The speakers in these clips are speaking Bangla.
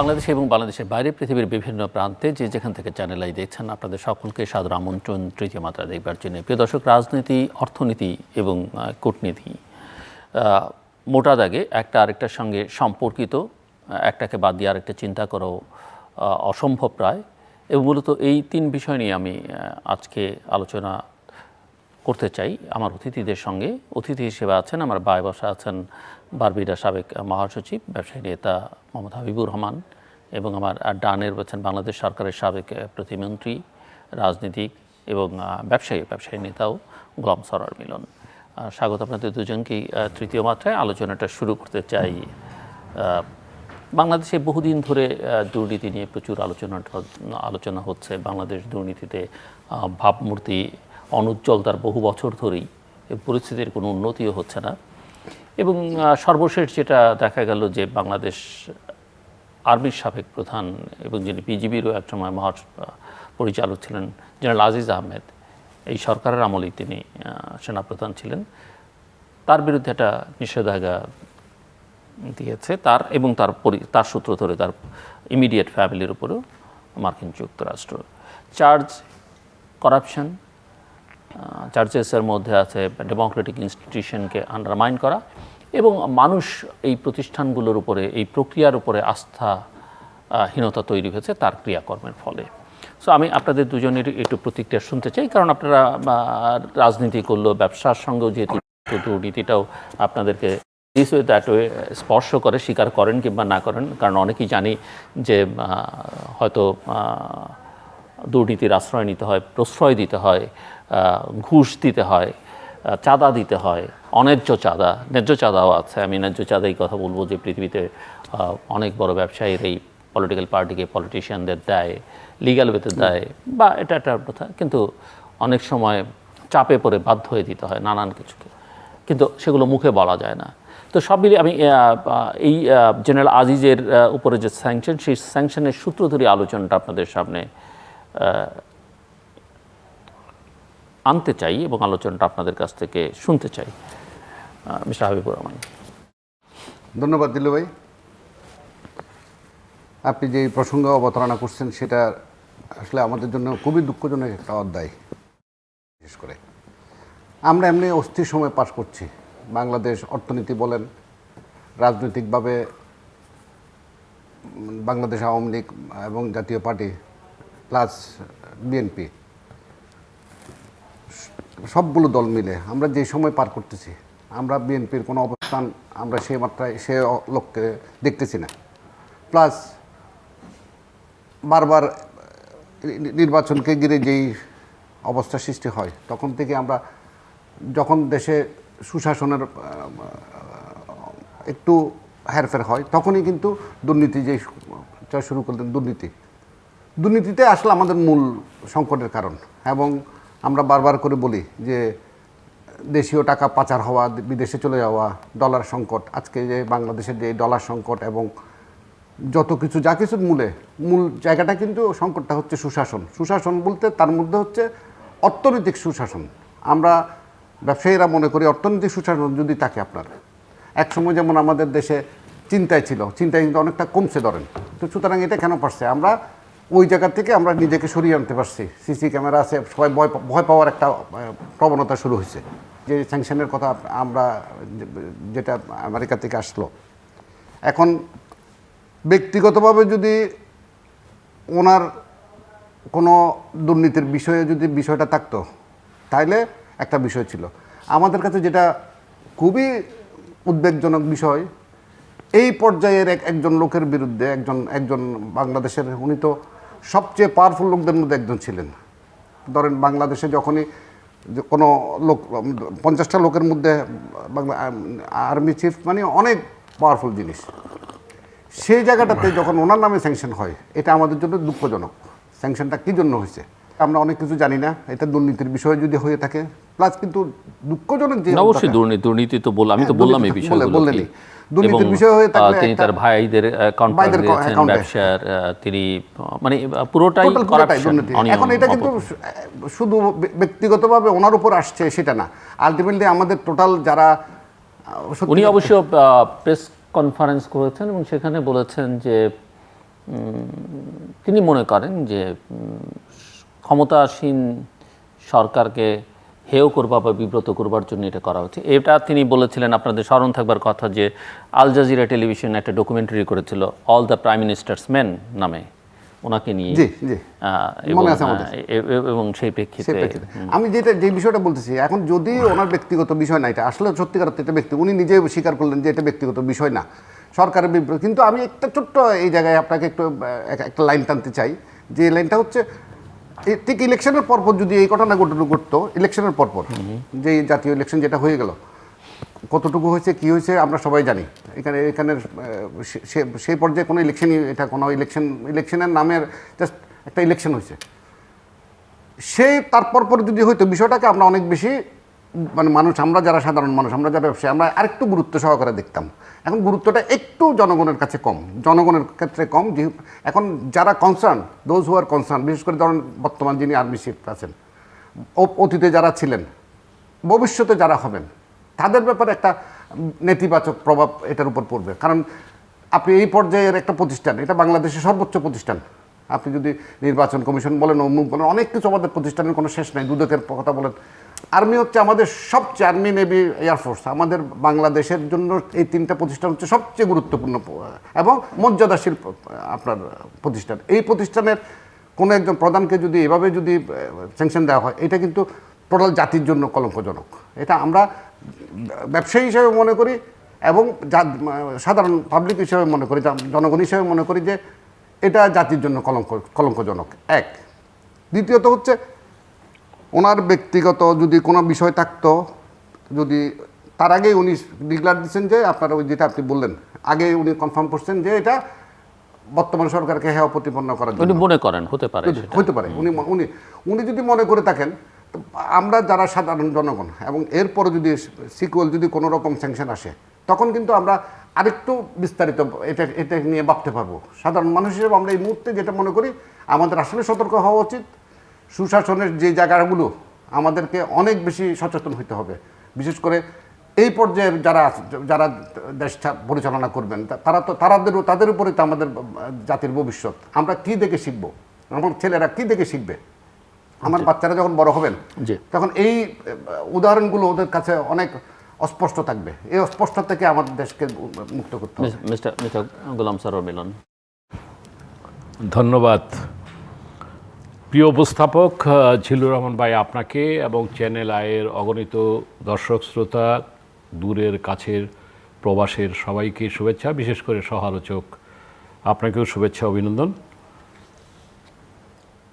বাংলাদেশ এবং বাংলাদেশের বাইরে পৃথিবীর বিভিন্ন প্রান্তে যে যেখান থেকে চ্যানেল আই দেখছেন আপনাদের সকলকে সাদর আমন্ত্রণ তৃতীয় মাত্রা দেখবার জন্য। প্রিয় দর্শক, রাজনীতি, অর্থনীতি এবং কূটনীতি মোটা দাগে একটা আরেকটার সঙ্গে সম্পর্কিত, একটাকে বাদ দিয়ে আরেকটা চিন্তা করাও অসম্ভব প্রায়। এবং মূলত এই তিন বিষয় নিয়ে আমি আজকে আলোচনা করতে চাই আমার অতিথিদের সঙ্গে। অতিথি হিসেবে আছেন আমার বায় বসা আছেন বারবিডা সাবেক মহাসচিব, ব্যবসায়ী নেতা মোহাম্মদ হাবিবুর রহমান, এবং আমার ডানের রয়েছেন বাংলাদেশ সরকারের সাবেক প্রতিমন্ত্রী, রাজনীতিক এবং ব্যবসায়ী নেতাও গোলাম সরোয়ার মিলন। স্বাগত আপনাদের দুজনকেই তৃতীয় মাত্রায়। আলোচনাটা শুরু করতে চাই। বাংলাদেশে বহুদিন ধরে দুর্নীতি নিয়ে প্রচুর আলোচনা হচ্ছে। বাংলাদেশ দুর্নীতিতে ভাবমূর্তি অনুজ্জ্বল তার বহু বছর ধরেই, পরিস্থিতির কোনো উন্নতিও হচ্ছে না। এবং সর্বশেষ যেটা দেখা গেল যে বাংলাদেশ আর্মির সাবেক প্রধান এবং যিনি বিজিবিরও একসময় পরিচালক ছিলেন জেনারেল আজিজ আহমেদ, এই সরকারের আমলেই তিনি সেনাপ্রধান ছিলেন, তার বিরুদ্ধে একটা নিষেধাজ্ঞা দিয়েছে তার এবং তার সূত্র ধরে তার ইমিডিয়েট ফ্যামিলির উপরেও মার্কিন যুক্তরাষ্ট্র। করাপশন চার্জেসের মধ্যে আছে ডেমোক্রেটিক ইনস্টিটিউশনকে আন্ডারমাইন করা এবং মানুষ এই প্রতিষ্ঠানগুলোর উপরে, এই প্রক্রিয়ার উপরে আস্থাহীনতা তৈরি হয়েছে তার ক্রিয়াকর্মের ফলে। সো আমি আপনাদের দুজনের একটু প্রতিক্রিয়া শুনতে চাই, কারণ আপনারা রাজনীতি করলেও ব্যবসার সঙ্গেও যেহেতু দুর্নীতিটাও আপনাদেরকে দিস ওয়ে দ্যাট ওয়ে স্পর্শ করে, স্বীকার করেন কিংবা না করেন। কারণ অনেকেই জানি যে হয়তো দুর্নীতির আশ্রয় নিতে হয়, প্রশ্রয় দিতে হয়, ঘুষ দিতে হয়, চাঁদা দিতে হয়, অন্যায্য চাঁদা, ন্যায্য চাঁদাও আছে। আমি ন্যায্য চাঁদাই কথা বলবো যে পৃথিবীতে অনেক বড় ব্যবসায়ীর এই পলিটিক্যাল পার্টিকে পলিটিশিয়ানদের দেয়, লিগ্যাল ওয়েতে দেয়, বা এটা একটা কথা, কিন্তু অনেক সময় চাপে পড়ে বাধ্য হয়ে দিতে হয় নানান কিছুকে, কিন্তু সেগুলো মুখে বলা যায় না। তো সব মিলিয়ে আমি এই জেনারেল আজিজের উপরে যে স্যাংশন, সেই স্যাংশনের সূত্র ধরে আলোচনাটা আপনাদের সামনে আনতে চাই এবং আলোচনাটা আপনাদের কাছ থেকে শুনতে চাই। মিস্টার হাবিবুর রহমান। ধন্যবাদ দিলু ভাই। আপনি যে প্রসঙ্গ অবতারণা করছেন সেটা আসলে আমাদের জন্য খুবই দুঃখজনক একটা অধ্যায়। বিশেষ করে আমরা এমনি অস্থির সময় পাস করছি। বাংলাদেশ অর্থনীতি বলেন, রাজনৈতিকভাবে বাংলাদেশ আওয়ামী লীগ এবং জাতীয় পার্টি প্লাস বিএনপি, সবগুলো দল মিলে আমরা যে সময় পার করতেছি, আমরা বিএনপির কোনো অবস্থান আমরা সেই মাত্রায় সে লক্ষ্যে দেখতেছি না। প্লাস বারবার নির্বাচনকে ঘিরে যেই অবস্থা সৃষ্টি হয়, তখন থেকে আমরা যখন দেশে সুশাসনের একটু হেরফের হয়, তখনই কিন্তু দুর্নীতি যে শুরু করলেন, দুর্নীতিতে আসলে আমাদের মূল সংকটের কারণ। এবং আমরা বারবার করে বলি যে দেশীয় টাকা পাচার হওয়া, বিদেশে চলে যাওয়া, ডলার সংকট, আজকে যে বাংলাদেশের যে ডলার সংকট এবং যত কিছু যা কিছুর মূল জায়গাটা কিন্তু সংকটটা হচ্ছে সুশাসন বলতে তার মধ্যে হচ্ছে অর্থনৈতিক সুশাসন। আমরা ব্যবসায়ীরা মনে করি অর্থনৈতিক সুশাসন যদি থাকে আপনার, একসময় যেমন আমাদের দেশে চিন্তায় কিন্তু অনেকটা কমছে ধরেন, তো সুতরাং এটা কেন পারছে, আমরা ওই জায়গা থেকে আমরা নিজেকে সরিয়ে আনতে পারছি। সিসি ক্যামেরা আছে, সবাই ভয় পাওয়ার একটা প্রবণতা শুরু হয়েছে। যে স্যাংশনের কথা আমরা যেটা আমেরিকা থেকে আসলো, এখন ব্যক্তিগতভাবে যদি ওনার কোনো দুর্নীতির বিষয়ে যদি বিষয়টা থাকতো তাইলে একটা বিষয় ছিল। আমাদের কাছে যেটা খুবই উদ্বেগজনক বিষয়, এই পর্যায়ের একজন লোকের বিরুদ্ধে একজন বাংলাদেশের, উনি তো সবচেয়ে পাওয়ারফুল লোকদের মধ্যে একজন ছিলেন। ধরেন বাংলাদেশে যখনই কোনো লোক 50টা লোকের মধ্যে আর্মি চিফ মানে অনেক পাওয়ারফুল জিনিস, সেই জায়গাটাতে যখন ওনার নামে স্যাংশন হয়, এটা আমাদের জন্য দুঃখজনক। স্যাংশনটা কী জন্য হয়েছে আমরা অনেক কিছু জানি না, এটা দুর্নীতির বিষয়ে যদি হয়ে থাকে। প্লাস কিন্তু দুঃখজনক যে অবশ্যই দুর্নীতি তো আমি তো বললাম এই বিষয়গুলো বললেনি, দুর্নীতির বিষয় হয়ে থাকলে তিনি তার ভাইদের কন্ট্রাক্ট দিয়েছেন ব্যবসার, তিনি মানে পুরোটাই দুর্নীতি। এখন এটা কিন্তু শুধু ব্যক্তিগতভাবে ওনার উপর আসছে সেটা না, আলটিমেটলি আমাদের টোটাল যারা, উনি অবশ্য প্রেস কনফারেন্স করেছেন এবং সেখানে বলেছেন যে তিনি মনে করেন যে ক্ষমতাসীন সরকারকে হেয় করবা বা বিব্রত করবার জন্য এটা করা হচ্ছে। এটা তিনি বলেছিলেন, আপনাদের স্মরণ থাকবার কথা যে আল জাজিরা টেলিভিশন একটা ডকুমেন্টারি করেছিল all the prime ministers main নামে, ওনাকে নিয়ে। জি জি, মনে আছে আমাদের। এবং সেই প্রেক্ষিতে আমি যে বিষয়টা বলতেছি, এখন যদি ওনার ব্যক্তিগত বিষয় না, এটা আসলে সত্যিকার অর্থে এটা উনি নিজে স্বীকার করলেন যে এটা ব্যক্তিগত বিষয় না, সরকারের বিব্রত। কিন্তু আমি একটা ছোট্ট এই জায়গায় আপনাকে একটু একটা লাইন টানতে চাই, যে লাইনটা হচ্ছে ঠিক ইলেকশনের পরপর যদি এই ঘটনা ঘটতো, ইলেকশনের পরপর যে জাতীয় ইলেকশন যেটা হয়ে গেল, কতটুকু হয়েছে কী হয়েছে আমরা সবাই জানি। এখানের সেই পর্যায়ে কোনো ইলেকশনই, এটা কোনো ইলেকশনের নামের জাস্ট একটা ইলেকশন হয়েছে, তারপর যদি হয়তো বিষয়টাকে আমরা অনেক বেশি মানুষ, আমরা যারা সাধারণ মানুষ, আমরা যারা ব্যবসায়ী, আমরা আরেকটু গুরুত্ব সহকারে দেখতাম। এখন গুরুত্বটা একটু জনগণের কাছে কম, জনগণের ক্ষেত্রে কম। যেহেতু এখন যারা concern, those who R concern, বিশেষ করে ধরেন বর্তমান যিনি আর্মি চিফ আছেন, অতীতে যারা ছিলেন, ভবিষ্যতে যারা হবেন, তাদের ব্যাপারে একটা নেতিবাচক প্রভাব এটার উপর পড়বে। কারণ আপনি এই পর্যায়ের একটা প্রতিষ্ঠান, এটা বাংলাদেশের সর্বোচ্চ প্রতিষ্ঠান, আপনি যদি নির্বাচন কমিশন বলেন, অমুক বলেন, অনেক কিছু আমাদের প্রতিষ্ঠানের কোনো শেষ নাই, দুদকের কথা বলেন। আর্মি হচ্ছে আমাদের সবচেয়ে, আর্মি, নেভি, এয়ারফোর্স, আমাদের বাংলাদেশের জন্য এই তিনটা প্রতিষ্ঠান হচ্ছে সবচেয়ে গুরুত্বপূর্ণ এবং মর্যাদাশীল আপনার প্রতিষ্ঠান। এই প্রতিষ্ঠানের কোনো একজন প্রধানকে যদি এভাবে যদি স্যাংশন দেওয়া হয়, এটা কিন্তু টোটাল জাতির জন্য কলঙ্কজনক। এটা আমরা ব্যবসায়ী হিসেবে মনে করি এবং সাধারণ পাবলিক হিসেবে মনে করি, জনগণ হিসেবে মনে করি যে এটা জাতির জন্য কলঙ্কজনক। এক, দ্বিতীয়ত হচ্ছে ওনার ব্যক্তিগত যদি কোনো বিষয় থাকতো, যদি তার আগেই উনি ডিক্লার দিচ্ছেন যে আপনার ওই যেটা আপনি বললেন, আগে উনি কনফার্ম করছেন যে এটা বর্তমান সরকারকে হেয় প্রতিপন্ন করার জন্য মনে করেন হতে পারে। উনি যদি মনে করে থাকেন, আমরা যারা সাধারণ জনগণ এবং এরপরে যদি সিকুয়েল যদি কোনো রকম স্যাংশন আসে, তখন কিন্তু আমরা আরেকটু বিস্তারিত এটা নিয়ে ভাবতে পারবো। সাধারণ মানুষ হিসেবে আমরা এই মুহূর্তে যেটা মনে করি, আমাদের আসলে সতর্ক হওয়া উচিত। সুশাসনের যে জায়গাগুলো, আমাদেরকে অনেক বেশি সচেতন হতে হবে। বিশেষ করে এই পর্যায়ের যারা দেশটা পরিচালনা করবেন, তাদের উপরে তো আমাদের জাতির ভবিষ্যৎ। আমরা কি দেখে শিখবো, আমার ছেলেরা কি দেখে শিখবে, আমার বাচ্চারা যখন বড় হবেন, তখন এই উদাহরণগুলো ওদের কাছে অনেক অস্পষ্ট থাকবে। এই অস্পষ্ট থেকে আমাদের দেশকে মুক্ত করতে হবে। মিস্টার গোলাম সরওয়ার মিলন। ধন্যবাদ প্রিয় উপস্থাপক জিল্লুর রহমান ভাই, আপনাকে এবং চ্যানেল আইয়ের অগণিত দর্শক শ্রোতা, দূরের কাছের প্রবাসের সবাইকে শুভেচ্ছা, বিশেষ করে সহালোচক আপনাকেও শুভেচ্ছা, অভিনন্দন।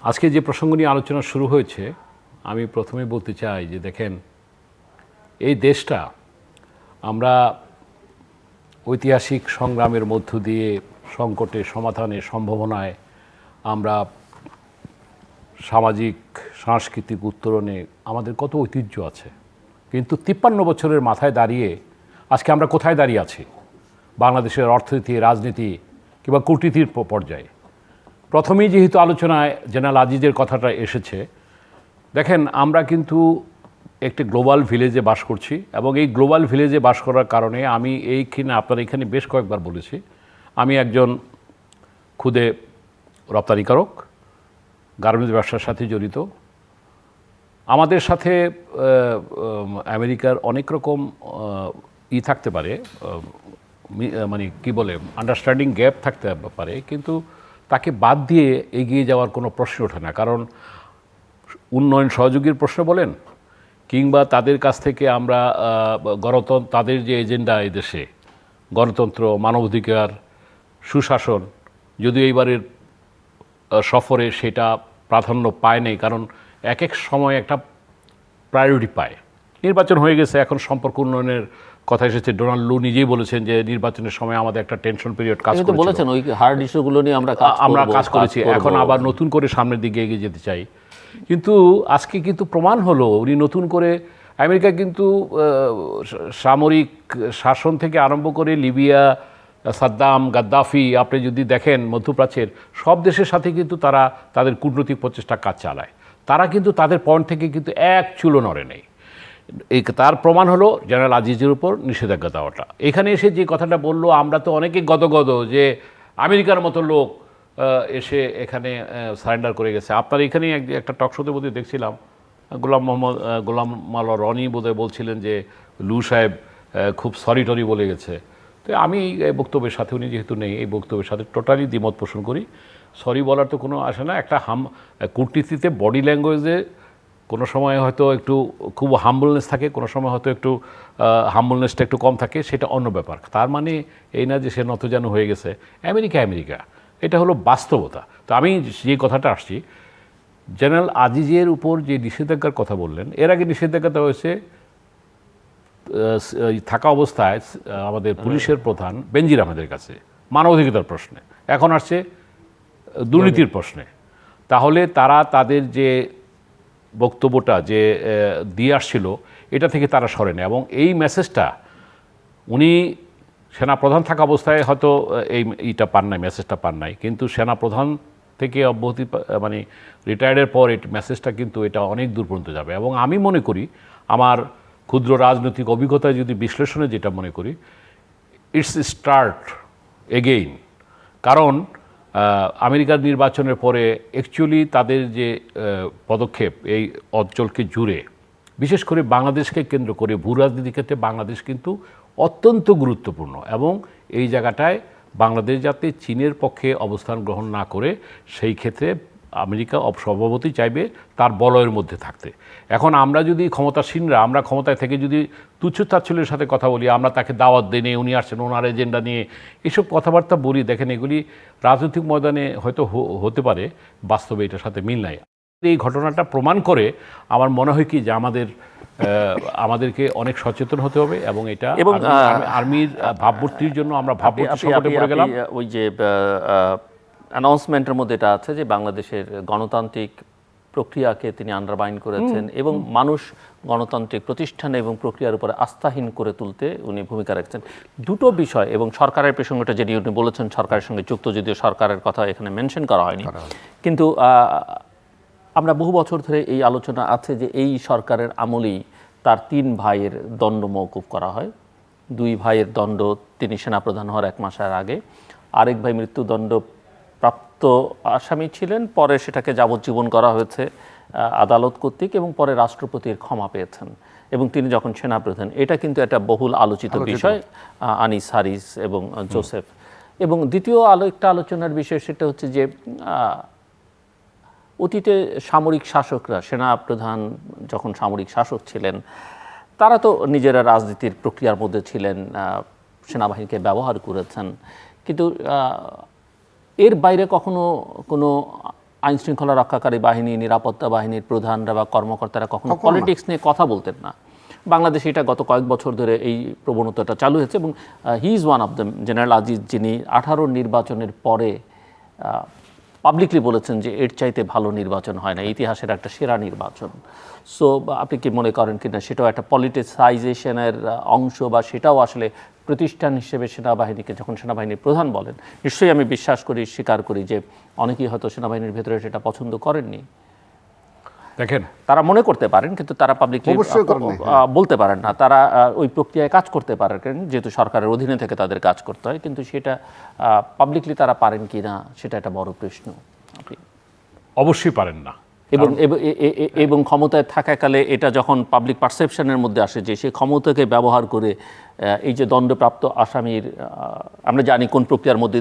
আজকে যে প্রসঙ্গ নিয়ে আলোচনা শুরু হয়েছে, আমি প্রথমে বলতে চাই যে দেখেন, এই দেশটা আমরা ঐতিহাসিক সংগ্রামের মধ্য দিয়ে সংকটের সমাধানের সম্ভাবনায় আমরা সামাজিক সাংস্কৃতিক উত্তরণে আমাদের কত ঐতিহ্য আছে, কিন্তু 53 বছরের মাথায় দাঁড়িয়ে আজকে আমরা কোথায় দাঁড়িয়ে আছি বাংলাদেশের অর্থনীতি, রাজনীতি কিংবা কূটনীতির পর্যায়ে। প্রথমেই যেহেতু আলোচনায় জেনারেল আজিজের কথাটা এসেছে, দেখেন আমরা কিন্তু একটি গ্লোবাল ভিলেজে বাস করছি এবং এই গ্লোবাল ভিলেজে বাস করার কারণে আমি আপনার এখানে বেশ কয়েকবার বলেছি, আমি একজন খুদে রপ্তানিকারক, গার্মেন্টস ব্যবসার সাথে জড়িত। আমাদের সাথে আমেরিকার অনেক রকম থাকতে পারে, মানে কি বলে, আন্ডারস্ট্যান্ডিং গ্যাপ থাকতে পারে, কিন্তু তাকে বাদ দিয়ে এগিয়ে যাওয়ার কোনো প্রশ্ন ওঠে না। কারণ উন্নয়ন সহযোগীর প্রশ্ন বলেন কিংবা তাদের কাছ থেকে আমরা তাদের যে এজেন্ডা এই দেশে, গণতন্ত্র, মানবাধিকার, সুশাসন, যদিও এইবারের সফরে সেটা প্রাধান্য পায় নাই, কারণ এক এক সময় একটা প্রায়োরিটি পায়। নির্বাচন হয়ে গেছে, এখন সম্পর্ক উন্নয়নের কথা এসেছে। ডোনাল্ড লু নিজেই বলেছেন যে নির্বাচনের সময় আমাদের একটা টেনশন পিরিয়ড কাজ বলেছেন, ওই হার্ড ইস্যুগুলো নিয়ে আমরা কাজ করেছি, এখন আবার নতুন করে সামনের দিকে এগিয়ে যেতে চাই। কিন্তু আজকে কিন্তু প্রমাণ হলো উনি নতুন করে, আমেরিকা কিন্তু সামরিক শাসন থেকে আরম্ভ করে লিবিয়া, সাদ্দাম, গাদ্দাফি, আপনি যদি দেখেন মধ্যপ্রাচ্যের সব দেশের সাথে কিন্তু তারা তাদের কূটনৈতিক প্রচেষ্টা কাজ চালায়। তারা কিন্তু তাদের পয়েন্ট থেকে কিন্তু এক চুলো নড়ে নেই। তার প্রমাণ হলো জেনারেল আজিজের উপর নিষেধাজ্ঞা দেওয়াটা। এখানে এসে যে কথাটা বললো, আমরা তো অনেকে গদগদ যে আমেরিকার মতো লোক এসে এখানে সারেন্ডার করে গেছে। আপনার এখানেই একটা টক শোতে বোধহয় দেখছিলাম গোলাম মাওলা রনি বোধহয় বলছিলেন যে লু সাহেব খুব সরি টরি বলে গেছে। তো আমি এই বক্তব্যের সাথে, উনি যেহেতু নেই, এই বক্তব্যের সাথে টোটালি দ্বিমত পোষণ করি। সরি বলার তো কোনো আসে না। একটা কূটনীতিতে বডি ল্যাঙ্গুয়েজে কোনো সময় হয়তো একটু খুব হাম্বলনেস থাকে, কোনো সময় হয়তো একটু হাম্বলনেসটা একটু কম থাকে, সেটা অন্য ব্যাপার। তার মানে এই না যে সে নতজানু হয়ে গেছে। আমেরিকা, এটা হলো বাস্তবতা। তো আমি যে কথাটা আসছি, জেনারেল আজিজের উপর যে নিষেধাজ্ঞার কথা বললেন, এর আগে নিষেধাজ্ঞা দেওয়া হয়েছে থাকা অবস্থায় আমাদের পুলিশের প্রধান বেনজির আহমেদের কাছে মানবাধিকার প্রশ্নে, এখন আসছে দুর্নীতির প্রশ্নে। তাহলে তারা তাদের যে বক্তব্যটা যে দিয়ে আসছিল, এটা থেকে তারা সরে নেয়। এবং এই মেসেজটা উনি সেনাপ্রধান থাকা অবস্থায় হয়তো এইটা পান নাই, মেসেজটা পান নাই, কিন্তু সেনাপ্রধান থেকে অব্যাহতি মানে রিটায়ার্ডের পর এই মেসেজটা কিন্তু এটা অনেক দূর পর্যন্ত যাবে। এবং আমি মনে করি, আমার ক্ষুদ্র রাজনৈতিক অভিজ্ঞতায় যদি বিশ্লেষণে যেটা মনে করি, ইটস স্টার্ট এগেইন। কারণ আমেরিকার নির্বাচনের পরে অ্যাকচুয়ালি তাদের যে পদক্ষেপ এই অঞ্চলকে জুড়ে, বিশেষ করে বাংলাদেশকে কেন্দ্র করে ভূ রাজনীতির ক্ষেত্রে বাংলাদেশ কিন্তু অত্যন্ত গুরুত্বপূর্ণ। এবং এই জায়গাটায় বাংলাদেশ যাতে চীনের পক্ষে অবস্থান গ্রহণ না করে, সেই ক্ষেত্রে আমেরিকা স্বভাবতই চাইবে তার বলয়ের মধ্যে থাকতে। এখন আমরা যদি ক্ষমতাসীনরা, আমরা ক্ষমতায় থেকে যদি তুচ্ছ-তাচ্ছিল্যের সাথে কথা বলি, আমরা তাকে দাওয়াত দিই, উনি আসছেন ওনার এজেন্ডা নিয়ে, এসব কথাবার্তা বলি, দেখেন এগুলি রাজনৈতিক ময়দানে হয়তো হতে পারে, বাস্তবে এটার সাথে মিল নাই। এই ঘটনাটা প্রমাণ করে আমার মনে হয় কি যে আমাদেরকে অনেক সচেতন হতে হবে। এবং এটা আর্মির ভাবমূর্তির জন্য আমরা ভাবমূর্তি সংকটে পড়ে গেলাম। ওই যে অ্যানাউন্সমেন্টের মধ্যে এটা আছে যে বাংলাদেশের গণতান্ত্রিক প্রক্রিয়াকে তিনি আন্ডারমাইন করেছেন এবং মানুষ গণতান্ত্রিক প্রতিষ্ঠান এবং প্রক্রিয়ার উপরে আস্থাহীন করে তুলতে উনি ভূমিকা রাখছেন। দুটো বিষয়, এবং সরকারের প্রসঙ্গটা যেটি উনি বলেছেন সরকারের সঙ্গে যুক্ত, যদিও সরকারের কথা এখানে মেনশন করা হয়নি, কিন্তু আমরা বহু বছর ধরে এই আলোচনা আছে যে এই সরকারের আমলেই তার 3 ভাইয়ের দণ্ড মওকুফ করা হয়। 2 ভাইয়ের দণ্ড তিনি সেনাপ্রধান হওয়ার 1 মাসের আগে, আরেক ভাই মৃত্যুদণ্ড প্রাপ্ত আসামি ছিলেন, পরে সেটাকে যাবজ্জীবন করা হয়েছে আদালত কর্তৃক, এবং পরে রাষ্ট্রপতির ক্ষমা পেয়েছেন এবং তিনি যখন সেনাপ্রধান। এটা কিন্তু একটা বহুল আলোচিত বিষয়, আনিস, হারিস এবং জোসেফ। এবং দ্বিতীয় একটা আলোচনার বিষয় সেটা হচ্ছে যে অতীতে সামরিক শাসকরা, সেনাপ্রধান যখন সামরিক শাসক ছিলেন, তারা তো নিজেরা রাজনীতির প্রক্রিয়ার মধ্যে ছিলেন, সেনাবাহিনীকে ব্যবহার করেছেন, কিন্তু এর বাইরে কখনো কোনো আইনশৃঙ্খলা রক্ষাকারী বাহিনী, নিরাপত্তা বাহিনীর প্রধানরা বা কর্মকর্তারা কখনো পলিটিক্স নিয়ে কথা বলতেন না। বাংলাদেশে এটা গত কয়েক বছর ধরে এই প্রবণতাটা চালু হয়েছে এবং he is one of the general Aziz, যিনি 18 নির্বাচনের পরে পাবলিকলি বলেছেন যে এর চাইতে ভালো নির্বাচন হয় না, ইতিহাসের একটা সেরা নির্বাচন। সো আপনি কি মনে করেন কিনা সেটাও একটা পলিটিসাইজেশনের অংশ, বা সেটাও আসলে প্রতিষ্ঠান হিসেবে সেনাবাহিনীকে যখন সেনাবাহিনীর প্রধান বলেন, নিশ্চয়ই আমি বিশ্বাস করি, স্বীকার করি যে অনেকেই হয়তো সেনাবাহিনীর ভেতরে সেটা পছন্দ করেননি, দেখেন তারা মনে করতে পারেন, কিন্তু তারা পাবলিকলি বলতে পারেন না, তারা ওই প্রক্রিয়ায় কাজ করতে পারেন যেহেতু সরকারের অধীনে থেকে তাদের কাজ করতে হয়, কিন্তু সেটা পাবলিকলি তারা পারেন কি না সেটা একটা বড় প্রশ্ন। অবশ্যই পারেন না। এবং ক্ষমতায় থাকাকালে এটা যখন পাবলিক পারসেপশনের মধ্যে আসে যে সে ক্ষমতাকে ব্যবহার করে এই যে দণ্ডপ্রাপ্ত আসামির, আমরা জানি কোন প্রক্রিয়ার মধ্যে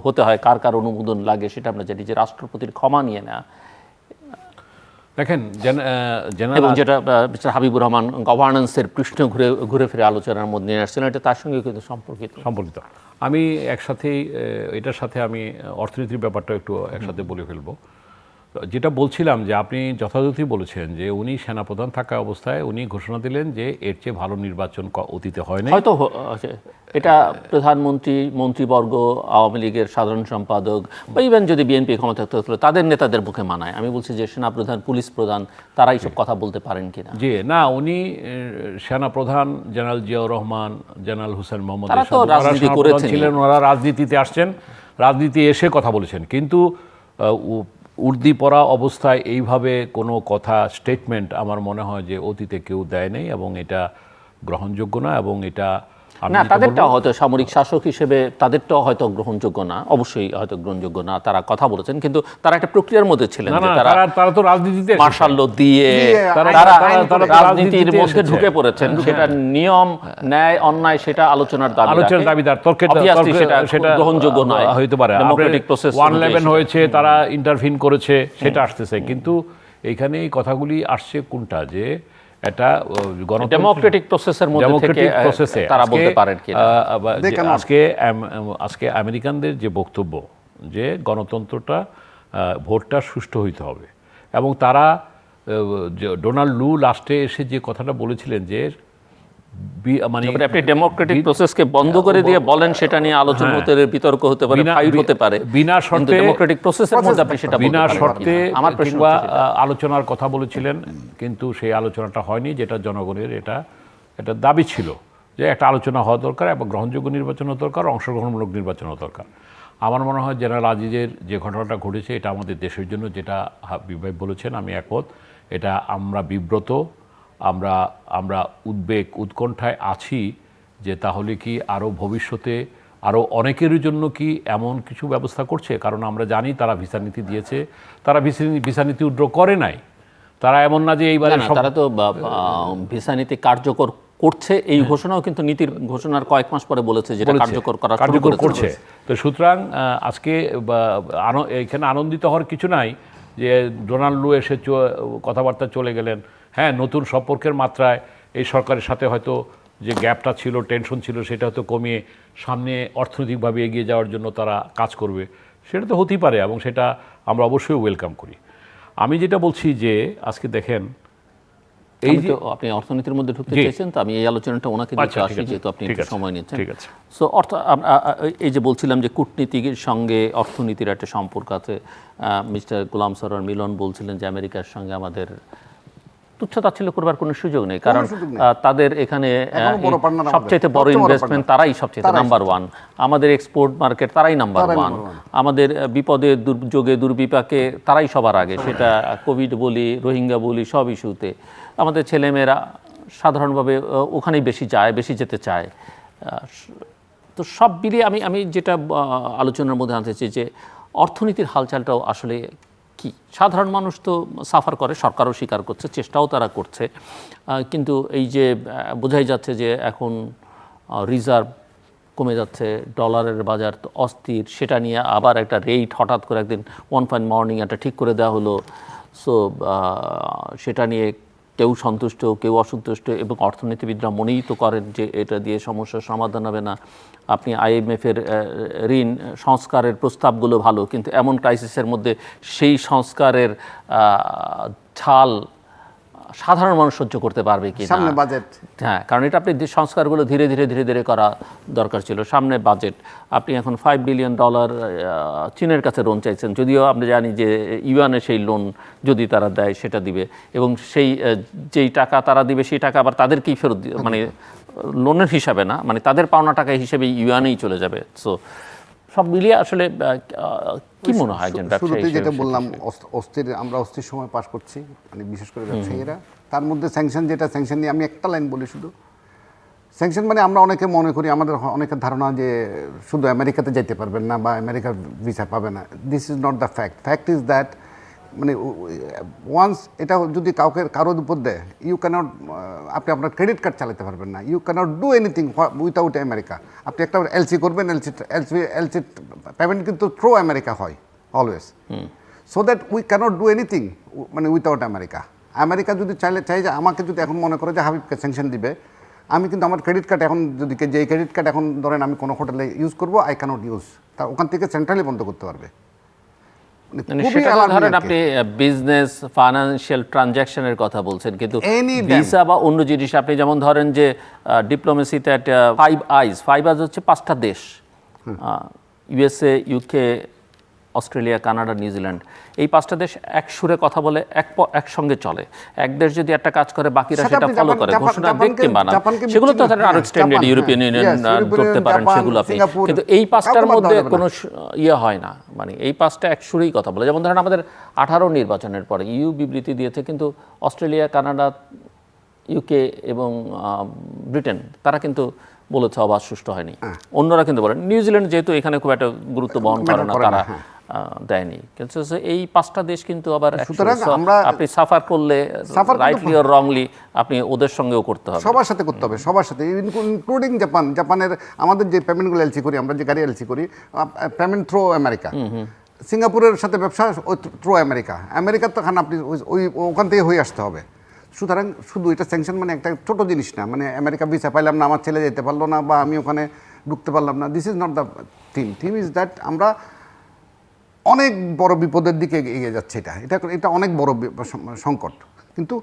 হতে হয়, কার কার অনুমোদন লাগে সেটা আমরা জানি, যে রাষ্ট্রপতির ক্ষমা নিয়ে নেওয়া। দেখেন এবং যেটা মিস্টার হাবিবুর রহমান গভর্নেন্সের পৃষ্ঠ ঘুরে ফিরে আলোচনার মধ্যে নিয়ে আসছেন, এটা তার সঙ্গে কিন্তু সম্পর্কিত। আমি একসাথেই এটার সাথে আমি অর্থনীতির ব্যাপারটা একটু একসাথে বলে ফেলবো। যেটা বলছিলাম যে আপনি যথাযথই বলেছেন যে উনি সেনাপ্রধান থাকা অবস্থায় উনি ঘোষণা দিলেন যে এর চেয়ে ভালো নির্বাচন অতীতে হয় না। হয়তো এটা প্রধানমন্ত্রী, মন্ত্রীবর্গ, আওয়ামী লীগের সাধারণ সম্পাদক বা ইভেন যদি বিএনপি ক্ষমতা থাকতো তাদের নেতাদের মুখে মানায়। আমি বলছি যে সেনাপ্রধান, পুলিশ প্রধান, তারা এইসব কথা বলতে পারেন কিনা। জি না, উনি সেনাপ্রধান জেনারেল জিয়াউর রহমান, জেনারেল হোসেন মোহাম্মদ ছিলেন, ওনারা রাজনীতিতে আসছেন, রাজনীতি এসে কথা বলেছেন, কিন্তু উর্দি পরা অবস্থায় এইভাবে কোনো কথা, স্টেটমেন্ট আমার মনে হয় যে অতীতে কেউ দেয় নাই এবং এটা গ্রহণযোগ্য না। এবং এটা না, তাদেরটাও হয়তো সামরিক শাসক হিসেবে তাদেরটাও হয়তো গ্রহণযোগ্য না, অবশ্যই হয়তো গ্রহণযোগ্য না, তারা কথা বলেছেন, কিন্তু তারা একটা প্রক্রিয়ার মধ্যে ছিলেন যে তারা তো রাজনীতিতে মার্শাল ল দিয়ে তারা রাজনীতির মধ্যে ঢুকে পড়েছেন, সেটা নিয়ম ন্যায় অন্যায় সেটা আলোচনার দাবিদার, তর্কের সেটা গ্রহণযোগ্য নয় হইতে পারে। ডেমোক্রেটিক প্রসেস 111 হয়েছে, তারা ইন্টারভিন করেছে, সেটা আসতেছে, কিন্তু এইখানে এই কথাগুলি আসছে কোনটা, যে এটা ডেমোক্রেটিক প্রসেসের মধ্যে থেকে তারা বলতে পারেন কি আজকে আমেরিকানদের যে বক্তব্য যে গণতন্ত্রটা ভোটটা সুষ্ঠু হইতে হবে, এবং তারা ডোনাল্ড লু লাস্টে এসে যে কথাটা বলেছিলেন যে মানে আপনি ডেমোক্রেটিক প্রসেসকে বন্ধ করে দিয়ে বলেন সেটা নিয়ে আলোচনা হতে বিতর্ক হতে পারে, ফাইট হতে পারে, বিনা শর্তে ডেমোক্রেটিক প্রসেসের মধ্যে আপনি সেটা বিনা শর্তে কিংবা আলোচনার কথা বলেছিলেন, কিন্তু সেই আলোচনাটা হয়নি, যেটা জনগণের এটা দাবি ছিল যে একটা আলোচনা হওয়া দরকার এবং গ্রহণযোগ্য নির্বাচন হওয়া দরকার, অংশগ্রহণমূলক নির্বাচন হওয়া দরকার। আমার মনে হয় জেনারেল আজিজের যে ঘটনাটা ঘটেছে এটা আমাদের দেশের জন্য, যেটা হাবিব ভাই বলেছেন আমি একমত, এটা আমরা বিব্রত, আমরা উদ্বেগ উৎকণ্ঠায় আছি যে তাহলে কি আরও ভবিষ্যতে আরও অনেকের জন্য কি এমন কিছু ব্যবস্থা করছে, কারণ আমরা জানি তারা ভিসা নীতি দিয়েছে, তারা ভিসা নীতি উইথড্র করে নাই, তারা এমন না যে এইবারে তারা তো ভিসা নীতি কার্যকর করছে, এই ঘোষণাও কিন্তু নীতির ঘোষণার কয়েক মাস পরে বলেছে যেটা কার্যকর করছে। তো সুতরাং আজকে এখানে আনন্দিত হওয়ার কিছু নাই যে ডোনাল্ড লু এসে কথাবার্তা চলে গেলেন। হ্যাঁ, নতুন সম্পর্কের মাত্রায় এই সরকারের সাথে হয়তো যে গ্যাপটা ছিল, টেনশন ছিল, সেটা হয়তো কমিয়ে সামনে অর্থনৈতিকভাবে এগিয়ে যাওয়ার জন্য তারা কাজ করবে, সেটা তো হতেই পারে, এবং সেটা আমরা অবশ্যই ওয়েলকাম করি। আমি যেটা বলছি যে আজকে দেখেন, এই যে আপনি অর্থনীতির মধ্যে ঢুকতে চাইছেন, তো আমি এই আলোচনাটা ওনাকে দিতে আসি, যেহেতু আপনি একটু সময় নিচ্ছেন। সো এই যে বলছিলাম যে কূটনীতির সঙ্গে অর্থনীতির একটা সম্পর্ক আছে। মিস্টার গোলাম সরোয়ার মিলন বলছিলেন যে আমেরিকার সঙ্গে আমাদের তুচ্ছ-তাচ্ছিল্য করবার কোনো সুযোগ নেই, কারণ তাদের এখানে সবচেয়ে বড় ইনভেস্টমেন্ট তারাই, সবচেয়ে নাম্বার ওয়ান, আমাদের এক্সপোর্ট মার্কেট তারাই নাম্বার ওয়ান, আমাদের বিপদে দুর্যোগে দুর্বিপাকে তারাই সবার আগে, সেটা কোভিড বলি, রোহিঙ্গা বলি, সব ইস্যুতে আমাদের ছেলেমেয়েরা সাধারণভাবে ওখানেই বেশি যেতে চায়। তো সব মিলিয়ে আমি যেটা আলোচনার মধ্যে আনতে চাই যে অর্থনীতির হালচালটাও আসলে কি, সাধারণ মানুষ তো সাফার করে, সরকারও স্বীকার করছে, চেষ্টাও তারা করছে, কিন্তু এই যে বোঝাই যাচ্ছে যে এখন রিজার্ভ কমে যাচ্ছে, ডলারের বাজার তো অস্থির, সেটা নিয়ে আবার একটা রেট হঠাৎ করে একদিন ওয়ান ফাইন মর্নিং একটা ঠিক করে দেওয়া হলো। সো সেটা নিয়ে কেউ সন্তুষ্ট, কেউ অসন্তুষ্ট, এবং অর্থনীতিবিদরা মনেই তো করেন যে এটা দিয়ে সমস্যার সমাধান হবে না। আপনি IMF-এর ঋণ সংস্কারের প্রস্তাবগুলো ভালো, কিন্তু এমন ক্রাইসিসের মধ্যে সেই সংস্কারের ঝাল সাধারণ মানুষ সহ্য করতে পারবে কি না? হ্যাঁ, কারণ এটা আপনি সংস্কারগুলো ধীরে ধীরে করা দরকার ছিল। সামনে বাজেট, আপনি এখন $5 বিলিয়ন চীনের কাছে লোন চাইছেন, যদিও আমরা জানি যে ইউয়ানে সেই লোন যদি তারা দেয় সেটা দিবে, এবং সেই যেই টাকা তারা দিবে সেই টাকা আবার তাদেরকেই ফেরত দিবে, মানে লোনের হিসাবে না, মানে তাদের পাওনা টাকা হিসেবে ইউয়ানেই চলে যাবে। সো সব মিলিয়ে আসলে কি মনে হয় একজন ব্যবসায়ী হিসেবে? যেটা বললাম, আমরা অস্থির সময় পাস করছি, মানে বিশেষ করে ব্যবসায়ীরা, তার মধ্যে স্যাংশন নিয়ে আমি একটা লাইন বলি শুধু। স্যাংশন মানে আমরা অনেকে মনে করি, আমাদের অনেকের ধারণা যে শুধু আমেরিকাতে যেতে পারবেন না বা আমেরিকার ভিসা পাবে না। This is not the fact. Fact is that মানে ওয়ান্স এটা যদি কারোর উপর দেয়, ইউ ক্যানট, আপনি আপনার ক্রেডিট কার্ড চালাতে পারবেন না, you can't do anything without America. আপনি একটা এলসি করবেন, এলসি পেমেন্ট কিন্তু থ্রু আমেরিকা হয় always, so that we can't do anything মানে উইথাউট আমেরিকা। আমেরিকা যদি চাই যে আমাকে যদি এখন মনে করে যে হাবিবকে স্যাংশন দিবে, আমি কিন্তু আমার ক্রেডিট কার্ড এখন যদি যে ক্রেডিট কার্ড এখন ধরেন আমি কোনো হোটেলে ইউজ করবো, আই ক্যানট ইউজ, তা ওখান থেকে সেন্ট্রালি বন্ধ করতে পারবে। ধরেন আপনি বিজনেস ফাইন্যান্সিয়াল ট্রানজ্যাকশনের কথা বলছেন, কিন্তু ভিসা বা অন্য জিনিস, আপনি যেমন ধরেন যে ডিপ্লোমেসিতে একটা ফাইভ আইজ হচ্ছে 5টা দেশ, USA, UK, Australia, Canada, New Zealand, এই 5টা দেশ এক সুরে কথা বলে, একসঙ্গে চলে। এক দেশ যদি একটা কাজ করে বাকিরা সেটা ফলো করে, ঘোষণা দেখতে বানান, সেগুলো তো আরো এক্সটেন্ডেড ইউরোপিয়ান ইউনিয়ন করতে পারেন, সেগুলো আপনি, কিন্তু এই 5টার মধ্যে কোনো ইয়ে হয় না, মানে এই 5টা এক সুরেই কথা বলে। যেমন ধরেন আমাদের 18 নির্বাচনের পরে EU বিবৃতি দিয়েছে, কিন্তু অস্ট্রেলিয়া, কানাডা, UK এবং ব্রিটেন তারা কিন্তু বলেছে অবাধ সুষ্ঠু হয়নি। অন্যরা কিন্তু বলেন নিউজিল্যান্ড যেহেতু এখানে খুব একটা গুরুত্ব বহন করে না, তারা দেয়নি। কিন্তু এই 5টা দেশ কিন্তু আবার সুতরাং আমরা আপনি সাফার করলে রাইটলি অর রংলি আপনি ওদের সঙ্গেও করতে হবে, সবার সাথে করতে হবে, সবার সাথে, ইনক্লুডিং জাপান। জাপানের আমাদের যে পেমেন্টগুলো এলসি করি, আমরা যে গাড়ি এলসি করি, পেমেন্ট থ্রু আমেরিকা। সিঙ্গাপুরের সাথে ব্যবসা থ্রু আমেরিকা। আমেরিকার তো খান আপনি ওখান থেকে হয়ে আসতে হবে। সুতরাং শুধু এটা স্যাংশন মানে একটা ছোট জিনিস না, মানে আমেরিকা ভিসা পাইলাম না, আমার ছেলে যেতে পারলো না, বা আমি ওখানে ঢুকতে পারলাম না। This is not the theme is that আমরা অনেক বড় বিপদের দিকে এগিয়ে যাচ্ছে। এটা অনেক বড় সংকট। কিন্তু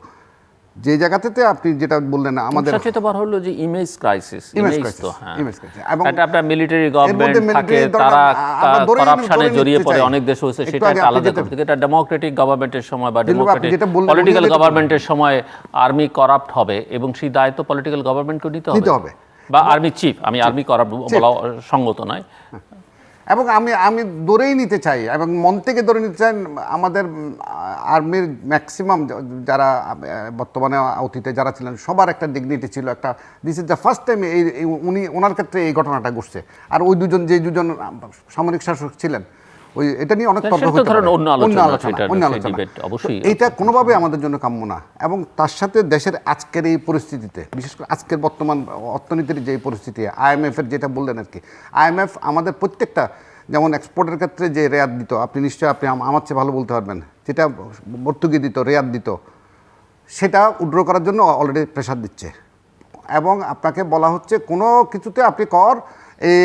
যে জায়গাতে আপনি যেটা বললেন আমাদের সবচেয়ে বড় হলো যে ইমেজ ক্রাইসিস। এবং এটা আপনার মিলিটারি গভর্নমেন্ট থাকে, তারা করাপশনে জড়িয়ে পড়ে, অনেক দেশ হয়েছে, সেটা একটা আলাদা কথা। এটা ডেমোক্রেটিক গভর্নমেন্টের সময় বা ডেমোক্রেটিক পলিটিক্যাল গভর্নমেন্টের সময় আর্মি করাপ্ট হবে এবং সেই দায়িত্ব পলিটিক্যাল গভর্নমেন্টকে নিতে হবে, বা আর্মি চিফ। আমি আর্মি করাপ্ট বলা সঙ্গত নয়। এবং আমি ধরেই নিতে চাই এবং মন থেকে ধরে নিতে চাই, আমাদের আর্মির ম্যাক্সিমাম যারা বর্তমানে অতীতে যারা ছিলেন সবার একটা ডিগনিটি ছিল। একটা this is the first time ওনার ক্ষেত্রে এই ঘটনাটা ঘটছে। আর ওই যে দুজন সামরিক শাসক ছিলেন, এটা নিয়ে অনেক তর্ক হতে পারে, অন্য আলোচনা। এইটা কোনোভাবে আমাদের জন্য কাম্য না। এবং তার সাথে দেশের আজকের এই পরিস্থিতিতে, বিশেষ করে আজকের বর্তমান অর্থনীতির যে পরিস্থিতি, IMF-এর যেটা বললেন আর কি, IMF আমাদের প্রত্যেকটা, যেমন এক্সপোর্টের ক্ষেত্রে যে রেয়াত দিত, আপনি আমার চেয়ে ভালো বলতে পারবেন, যেটা ভর্তুকি দিত, রেয়াত দিত, সেটা উইথড্র করার জন্য অলরেডি প্রেশার দিচ্ছে। এবং আপনাকে বলা হচ্ছে কোনো কিছুতে আপনি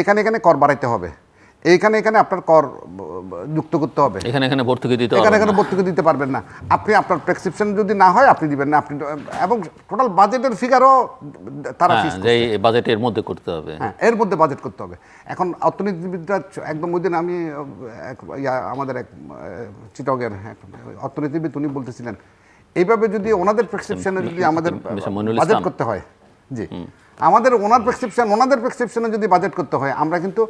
এখানে কর বাড়াইতে হবে, এখানে আপনার কর যুক্ত করতে হবে, এখানে ভর্তুকি দিতে পারবেন না আপনি, আপনার প্রেসক্রিপশন যদি না হয় আপনি দিবেন না আপনি। এবং টোটাল বাজেটের ফিগারও তারা বাজেটের মধ্যে করতে হবে, এর মধ্যে বাজেট করতে হবে। এখন অর্থনীতিবিদরা একদম ওই দিন আমি আমাদের এক চিটগের অর্থনীতিবিদ উনি বলতেছিলেন, এইভাবে যদি ওনাদের প্রেসক্রিপশনে যদি আমাদের বাজেট করতে হয়, জি ওনাদের প্রেসক্রিপশনে যদি বাজেট করতে হয়, আমরা কিন্তু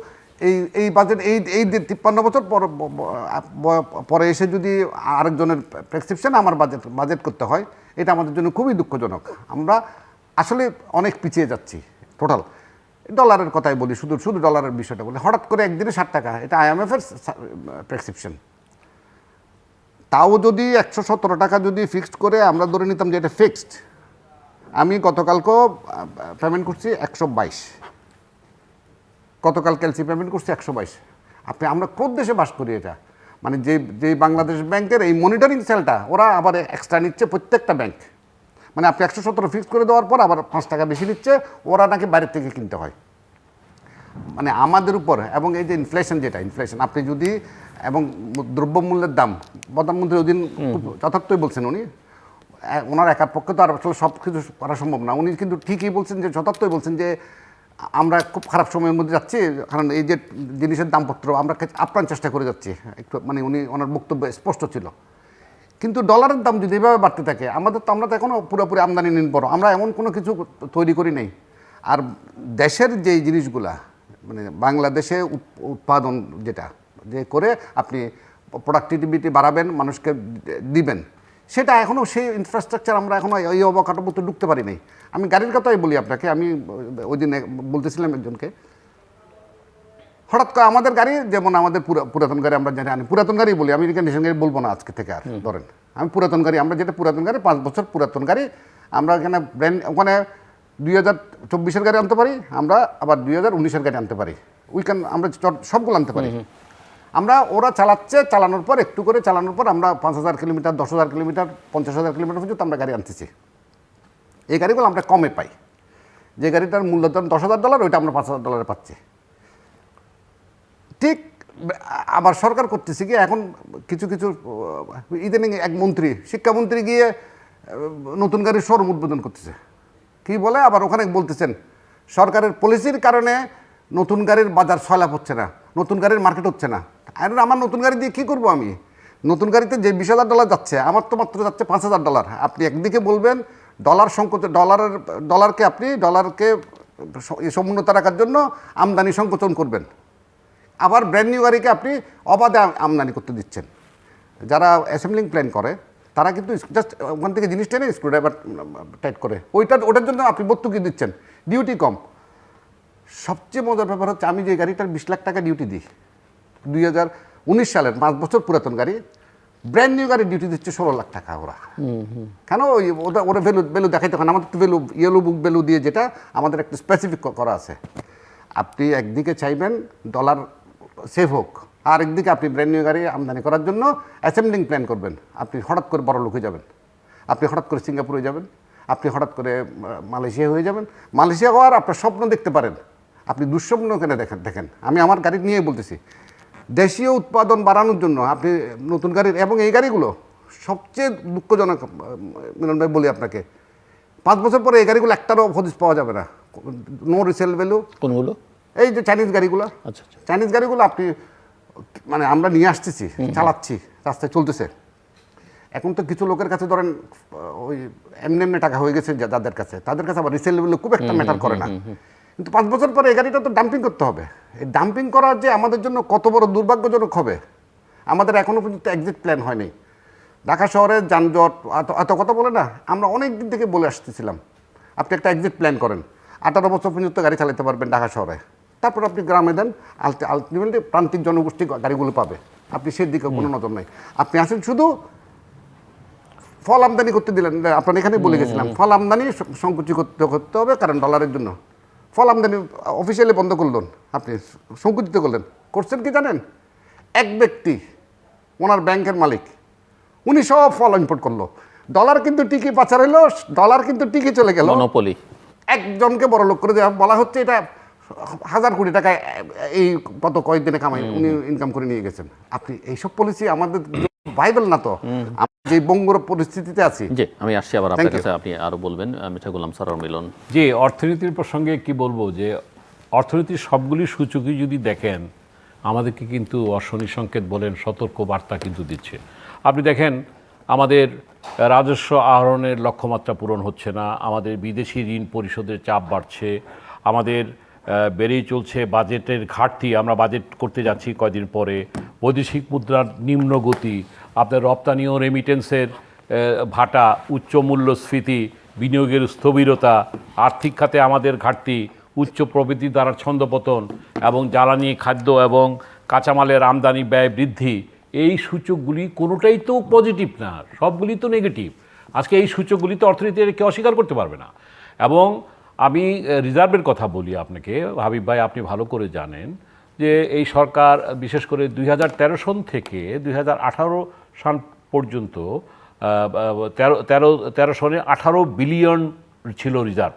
এই বাজেট এই 53 বছর পরে এসে যদি আরেকজনের প্রেসক্রিপশন আমার বাজেট করতে হয়, এটা আমাদের জন্য খুবই দুঃখজনক। আমরা আসলে অনেক পিছিয়ে যাচ্ছি। টোটাল ডলারের কথাই বলি, শুধু ডলারের বিষয়টা বলি, হঠাৎ করে একদিনে 60 টাকা, এটা IMF-এর প্রেসক্রিপশন। তাও যদি 117 টাকা যদি ফিক্সড করে আমরা ধরে নিতাম যে এটা ফিক্সড, আমি গতকালকেও পেমেন্ট করছি 122, গতকাল ক্যালসি পেমেন্ট করছি 122। আমরা কোন দেশে বাস করি? এটা মানে যে বাংলাদেশ ব্যাংকের এই মনিটরিং সেলটা ওরা আবার এক্সট্রা নিচ্ছে প্রত্যেকটা ব্যাংক। মানে আপনি 117 ফিক্স করে দেওয়ার পর আবার 5 টাকা বেশি নিচ্ছে, ওরা নাকি বাইরের থেকে কিনতে হয়। মানে আমাদের উপর, এবং এই যে ইনফ্লেশন আপনি যদি, এবং দ্রব্যমূল্যের দাম, প্রধানমন্ত্রী ওই দিন যথার্থই বলছেন, ওনার একার পক্ষে তো আর আসলে সব কিছু করা সম্ভব না। উনি কিন্তু ঠিকই বলছেন, যে যথার্থই বলছেন যে আমরা খুব খারাপ সময়ের মধ্যে যাচ্ছি, কারণ এই যে জিনিসের দামপত্র আমরা আপ্রাণ চেষ্টা করে যাচ্ছি একটু, মানে ওনার বক্তব্য স্পষ্ট ছিল। কিন্তু ডলারের দাম যদি এভাবে বাড়তে থাকে, আমরা তো এখনও পুরোপুরি আমদানি নির্ভর, আমরা এমন কোনো কিছু তৈরি করি নাই। আর দেশের যে জিনিসগুলা, মানে বাংলাদেশে উৎপাদন যেটা যে করে আপনি প্রোডাক্টিভিটি বাড়াবেন, মানুষকে দিবেন, সেটা এখনও সেই ইনফ্রাস্ট্রাকচার আমরা এখনও এই অবকাঠামোতে ঢুকতে পারি নাই। আমি গাড়ির কথাই বলি আপনাকে, আমি ওই দিন বলতেছিলাম একজনকে, হঠাৎ করে আমাদের গাড়ি, যেমন আমাদের পুরাতন গাড়ি আমরা জানি, পুরাতন গাড়ি বলি, আমি রিকন্ডিশন গাড়ি বলবো না আজকে থেকে। আর ধরেন আমি পুরাতন গাড়ি, আমরা যেটা পুরাতন গাড়ি 5 বছর পুরাতন গাড়ি, আমরা এখানে ওখানে 2024-এর গাড়ি আনতে পারি, আমরা আবার 2019-এর গাড়ি আনতে পারি, আমরা সবগুলো আনতে পারি। ওরা চালানোর পর একটু করে চালানোর পর আমরা 5,000 কিলোমিটার, 10,000 কিলোমিটার, 50,000 কিলোমিটার পর্যন্ত আমরা গাড়ি আনতেছি। এই গাড়িগুলো আমরা কমে পাই। যে গাড়িটার মূল্য ধরুন $10,000, ওইটা আমরা $5,000 পাচ্ছি। ঠিক আবার সরকার করতেছে কি, এখন কিছু ইদানিং এক মন্ত্রী, শিক্ষামন্ত্রী গিয়ে নতুন গাড়ির শোরুম উদ্বোধন করতেছে। কি বলে আবার ওখানে বলতেছেন, সরকারের পলিসির কারণে নতুন গাড়ির বাজার সয়লাভ হচ্ছে না, নতুন গাড়ির মার্কেট হচ্ছে না। আর আমার নতুন গাড়ি দিয়ে কী করবো? আমি নতুন গাড়িতে যে $20,000 যাচ্ছে, আমার তো মাত্র যাচ্ছে $5,000। আপনি একদিকে বলবেন ডলার সংকোচন, ডলারকে সমুন্নত রাখার জন্য আমদানি সংকোচন করবেন, আবার ব্র্যান্ড নিউ গাড়িকে আপনি অবাধে আমদানি করতে দিচ্ছেন। যারা অ্যাসেম্বলিং প্ল্যান করে তারা কিন্তু জাস্ট ওখান থেকে জিনিস টেনে স্ক্রুড্রাইভার টাইট করে, ওটার জন্য আপনি ভর্তুকি দিচ্ছেন, ডিউটি কম। সবচেয়ে মজার ব্যাপার হচ্ছে আমি যে গাড়িটার 20 লাখ টাকা ডিউটি দিই 2019 সালের 5 বছর পুরাতন গাড়ি, ব্র্যান্ড নিউ গাড়ির ডিউটি দিচ্ছে 16 লাখ টাকা ওরা। কেন ওরা ভ্যালু দেখাইতে হয় না, আমাদের তো ভ্যালু ইয়েলো বুক ভ্যালু দিয়ে, যেটা আমাদের একটা স্পেসিফিক করা আছে। আপনি একদিকে চাইবেন ডলার সেভ হোক, আর একদিকে আপনি ব্র্যান্ড নিউ গাড়ি আমদানি করার জন্য অ্যাসেম্বলিং প্ল্যান করবেন। আপনি হঠাৎ করে বড় লোক হয়ে যাবেন, আপনি হঠাৎ করে সিঙ্গাপুরে যাবেন, আপনি হঠাৎ করে মালয়েশিয়া হয়ে যাবেন। মালয়েশিয়া হওয়ার আপনার স্বপ্ন দেখতে পারেন, আপনি দুঃস্বপ্ন কেন দেখেন। আমি আমার গাড়ি নিয়ে বলতেছি, দেশীয় উৎপাদন বাড়ানোর জন্য আপনি নতুন গাড়ির, এবং এই গাড়িগুলো সবচেয়ে দুঃখজনক মিলন ভাই বলি আপনাকে, 5 বছর পরে এই গাড়িগুলো একটারও হদিস পাওয়া যাবে না, নো রিসেল ভ্যালু। কোনগুলো? এই যে চাইনিজ গাড়িগুলো, আচ্ছা আচ্ছা। চাইনিজ গাড়িগুলো আপনি মানে আমরা নিয়ে আসতেছি, চালাচ্ছি, রাস্তায় চলতেছে। এখন তো কিছু লোকের কাছে ধরেন ওই এমনি টাকা হয়ে গেছে যাদের কাছে, তাদের কাছে আবার রিসেল ভ্যালু খুব একটা ম্যাটার করে না। কিন্তু 5 বছর পরে এই গাড়িটা তো ডাম্পিং করতে হবে। এই ডাম্পিং করা যে আমাদের জন্য কত বড় দুর্ভাগ্যজনক হবে, আমাদের এখনও পর্যন্ত এক্সিট প্ল্যান হয়নি। ঢাকা শহরের যানজট এত কথা বলে না, আমরা অনেক দিন থেকে বলে আসতেছিলাম আপনি একটা এক্সিট প্ল্যান করেন, 18 বছর পর্যন্ত গাড়ি চালাতে পারবেন ঢাকা শহরে, তারপর আপনি গ্রামে দেন, আলটিমেটলি প্রান্তিক জনগোষ্ঠী গাড়িগুলো পাবে, আপনি সেদিকে কোনো নজর নাই। আপনি আসেন শুধু ফল আমদানি করতে দিলেন, আপনার এখানে বলে গেছিলাম ফল আমদানি সংকুচিত করতে হবে, কারণ ডলারের জন্য ফল আমদানি অফিসিয়ালি বন্ধ করলেন, আপনি সংকুচিত করছেন কি জানেন? এক ব্যক্তি, ওনার ব্যাংকের মালিক, উনি সব ফল ইম্পোর্ট করলো, ডলার কিন্তু টিকি পাচার হলো, ডলার কিন্তু টিকি চলে গেল, মনোপলি। একজনকে বড় লোক করে দেওয়া, বলা হচ্ছে এটা 1000 কোটি টাকা এই কত কয়েকদিনে কামাই উনি ইনকাম করে নিয়ে গেছেন। আপনি এইসব পলিসি আমাদের ভাইবেল না, তো যে বঙ্গর পরিস্থিতিতে আছি। জি, আমি আসছি আবার আপনার কাছে, আপনি আরো বলবেন। মিঠা গোলাম সরোয়ার মিলন। যে অর্থনীতির প্রসঙ্গে কি বলবো, যে অর্থনীতির সবগুলি সূচকই যদি দেখেন আমাদেরকে কিন্তু অশনি সংকেত বলেন, সতর্ক বার্তা কিন্তু দিচ্ছে। আপনি দেখেন আমাদের রাজস্ব আহরণের লক্ষ্যমাত্রা পূরণ হচ্ছে না, আমাদের বিদেশি ঋণ পরিশোধের চাপ বাড়ছে, আমাদের বেড়েই চলছে বাজেটের ঘাটতি, আমরা বাজেট করতে যাচ্ছি কয়দিন পরে, বৈদেশিক মুদ্রার নিম্ন গতি, আপনার রপ্তানি ও রেমিটেন্সের ভাটা, উচ্চ মূল্যস্ফীতি, বিনিয়োগের স্থবিরতা, আর্থিক খাতে আমাদের ঘাটতি, উচ্চ প্রবৃদ্ধি দ্বারা ছন্দপতন এবং জ্বালানি, খাদ্য এবং কাঁচামালের আমদানি ব্যয় বৃদ্ধি, এই সূচকগুলি কোনোটাই তো পজিটিভ না, সবগুলি তো নেগেটিভ। আজকে এই সূচকগুলি তো অর্থনীতির কেউ অস্বীকার করতে পারবে না। এবং আমি রিজার্ভের কথা বলি আপনাকে, হাবিব ভাই আপনি ভালো করে জানেন যে এই সরকার বিশেষ করে 2013 সন থেকে 2018 সাল পর্যন্ত 13 সনে 18 বিলিয়ন ছিল রিজার্ভ।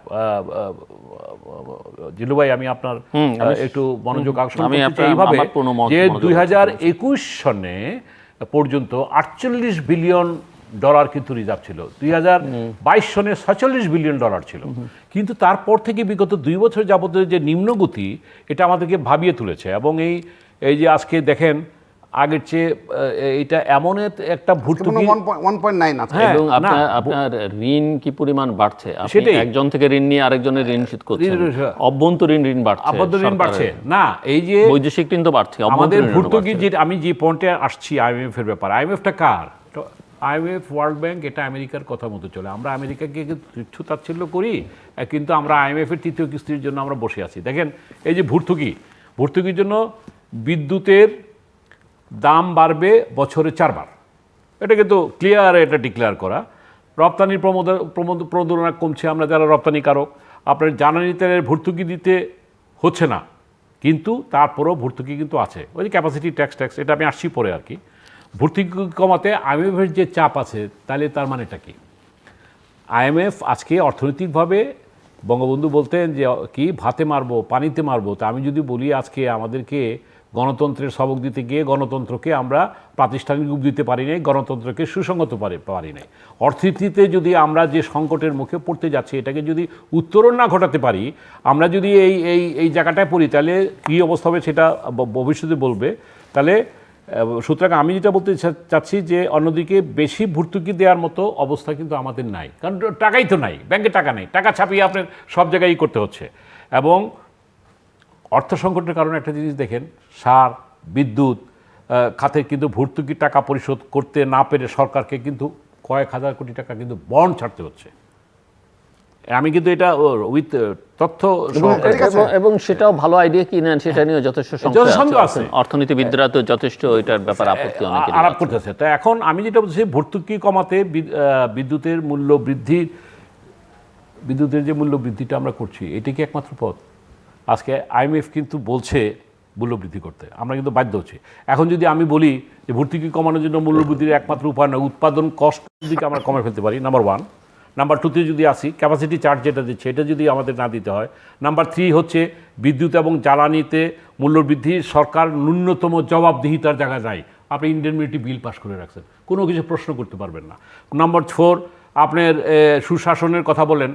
জিলু ভাই আমি আপনার একটু মনোযোগ আকর্ষণ করতে চাই এইভাবে যে 2021 সনে পর্যন্ত 48 বিলিয়ন ডলার কিন্তু রিজার্ভ ছিল, 2022 সনে 46 বিলিয়ন ডলার ছিল। কিন্তু তারপর থেকে বিগত 2 বছর যাবত যে নিম্নগতি, এটা আমাদেরকে ভাবিয়ে তুলেছে। এবং এই যে আজকে দেখেন আগের চেয়ে এটা এমন একটা ভর্তুকি 1.9 আছে। এবং আপনার ঋণ কি পরিমাণ বাড়ছে, আপনি একজন থেকে ঋণ নিয়ে আরেকজনের ঋণ শোধ করছেন, অভ্যন্তরীণ ঋণ বাড়ছে, আভ্যন্তরীণ বাড়ছে না, এই যে বৈদেশিক ঋণ তো বাড়ছে, আমাদের ভর্তুকি। যে আমি যে পয়েন্টে আসছি আইএমএফ এর ব্যাপার, আইএমএফটা কার? আইএমএফ, ওয়ার্ল্ড ব্যাংক, এটা আমেরিকার কথা মতো চলে। আমরা আমেরিকাকে তুচ্ছ তাচ্ছিল্য করি, কিন্তু আমরা আইএমএফ এর তৃতীয় কিস্তির জন্য আমরা বসে আছি। দেখেন এই যে ভর্তুকির জন্য বিদ্যুতের দাম বাড়বে বছরে 4 বার, এটা কিন্তু ক্লিয়ার, এটা ডিক্লেয়ার করা। রপ্তানির প্রণোদনা কমছে, আমরা যারা রপ্তানিকারক, আপনার জ্বালানি তেলের ভর্তুকি দিতে হচ্ছে না, কিন্তু তারপরেও ভর্তুকি কিন্তু আছে। ওই যে ক্যাপাসিটি ট্যাক্স, এটা আমি আসছি পরে আর কি। ভর্তুকি কমাতে আইএমএফের যে চাপ আছে, তাহলে তার মানেটা কি? আইএমএফ আজকে অর্থনৈতিকভাবে, বঙ্গবন্ধু বলতেন যে কি ভাতে মারবো পানিতে মারবো, তা আমি যদি বলি আজকে আমাদেরকে গণতন্ত্রের সবক দিতে গিয়ে গণতন্ত্রকে আমরা প্রাতিষ্ঠানিক রূপ দিতে পারি নাই, গণতন্ত্রকে সুসংগত পারি নাই। অর্থনীতিতে যদি আমরা যে সংকটের মুখে পড়তে যাচ্ছি, এটাকে যদি উত্তরণ না ঘটাতে পারি, আমরা যদি এই জায়গাটায় পড়ি, তাহলে কী অবস্থা হবে সেটা ভবিষ্যতে বলবে। তাহলে সুতরাং আমি যেটা বলতে চাচ্ছি যে অন্যদিকে বেশি ভর্তুকি দেওয়ার মতো অবস্থা কিন্তু আমাদের নাই, কারণ টাকাই তো নাই, ব্যাংকে টাকা নেই, টাকা ছাপিয়ে আপনার সব জায়গায় করতে হচ্ছে। এবং অর্থ সংকটের কারণে একটা জিনিস দেখেন, সার, বিদ্যুৎ খাতে কিন্তু ভর্তুকির টাকা পরিশোধ করতে না পেরে সরকারকে কিন্তু কয়েক হাজার কোটি টাকা কিন্তু বন্ড ছাড়তে হচ্ছে। আমি কিন্তু এটা উইথ তথ্য সহকারে ঠিক আছে। এবং সেটাও ভালো আইডিয়া কি নেন সেটা নিয়ে যথেষ্ট সন্দেহ আছে। অর্থনীতিবিদরা তো যথেষ্ট এটার ব্যাপারে আপত্তি অনেকেরই আলাপ আছে। করতেছে। তো এখন আমি যেটা বলছি, ভর্তুকি কমাতে বিদ্যুতের মূল্য বৃদ্ধি, বিদ্যুতের যে মূল্য বৃদ্ধিটা আমরা করছি, এটি কি একমাত্র পথ? আজকে IMF কিন্তু বলছে মূল্য বৃদ্ধি করতে, আমরা কিন্তু বাধ্য হচ্ছি। এখন যদি আমি বলি যে ভর্তুকি কমানোর জন্য মূল্য বৃদ্ধির একমাত্র উপায় নয়, উৎপাদন কষ্ট দিকে আমরা কমে ফেলতে পারি, নাম্বার 1। নাম্বার 2তে যদি আসি, ক্যাপাসিটি চার্জ যেটা দিচ্ছে এটা যদি আমাদের না দিতে হয়। নাম্বার 3 হচ্ছে বিদ্যুৎ এবং জ্বালানিতে মূল্য বৃদ্ধি সরকার ন্যূনতম জবাবদিহিতার জায়গা যায়। আপনি ইন্ডেমনিটি বিল পাস করে রাখছেন, কোনো কিছু প্রশ্ন করতে পারবেন না। নাম্বার 4, আপনার সুশাসনের কথা বলেন।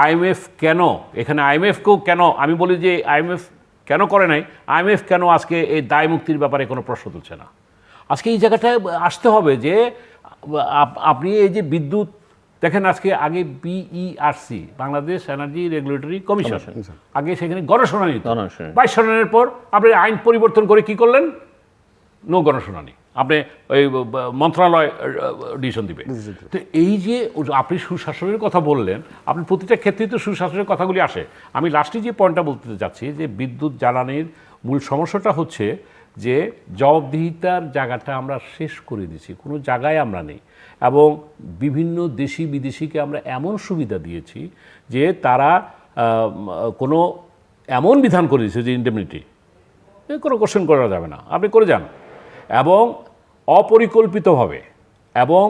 IMF কেন এখানে, IMFকেও কেন আমি বলি যে IMF কেন করে নাই, IMF কেন আজকে এই দায় মুক্তির ব্যাপারে কোনো প্রশ্ন তুলছে না? আজকে এই জায়গাটায় আসতে হবে যে আপনি এই যে বিদ্যুৎ দেখেন, আজকে আগে BERC, Bangladesh energy regulatory commission, আগে সেখানে গণশুনানি হতো। 22 সনের পর আপনি আইন পরিবর্তন করে কি করলেন? নো গণশুনানি, আপনি ওই মন্ত্রণালয় ডিসিশন দিবে। তো এই যে আপনি সুশাসনের কথা বললেন, আপনি প্রতিটা ক্ষেত্রেই তো সুশাসনের কথাগুলি আসে। আমি লাস্টে যে পয়েন্টটা বলতে যাচ্ছি যে বিদ্যুৎ জ্বালানির মূল সমস্যাটা হচ্ছে যে জবাবদিহিতার জায়গাটা আমরা শেষ করে দিয়েছি, কোনো জায়গায় আমরা নেই। এবং বিভিন্ন দেশি বিদেশিকে আমরা এমন সুবিধা দিয়েছি যে তারা কোনো এমন বিধান করে দিয়েছে যে ইন্ডেমনিটি কোনো কোশ্চেন করা যাবে না, আপনি করে যান। এবং অপরিকল্পিতভাবে এবং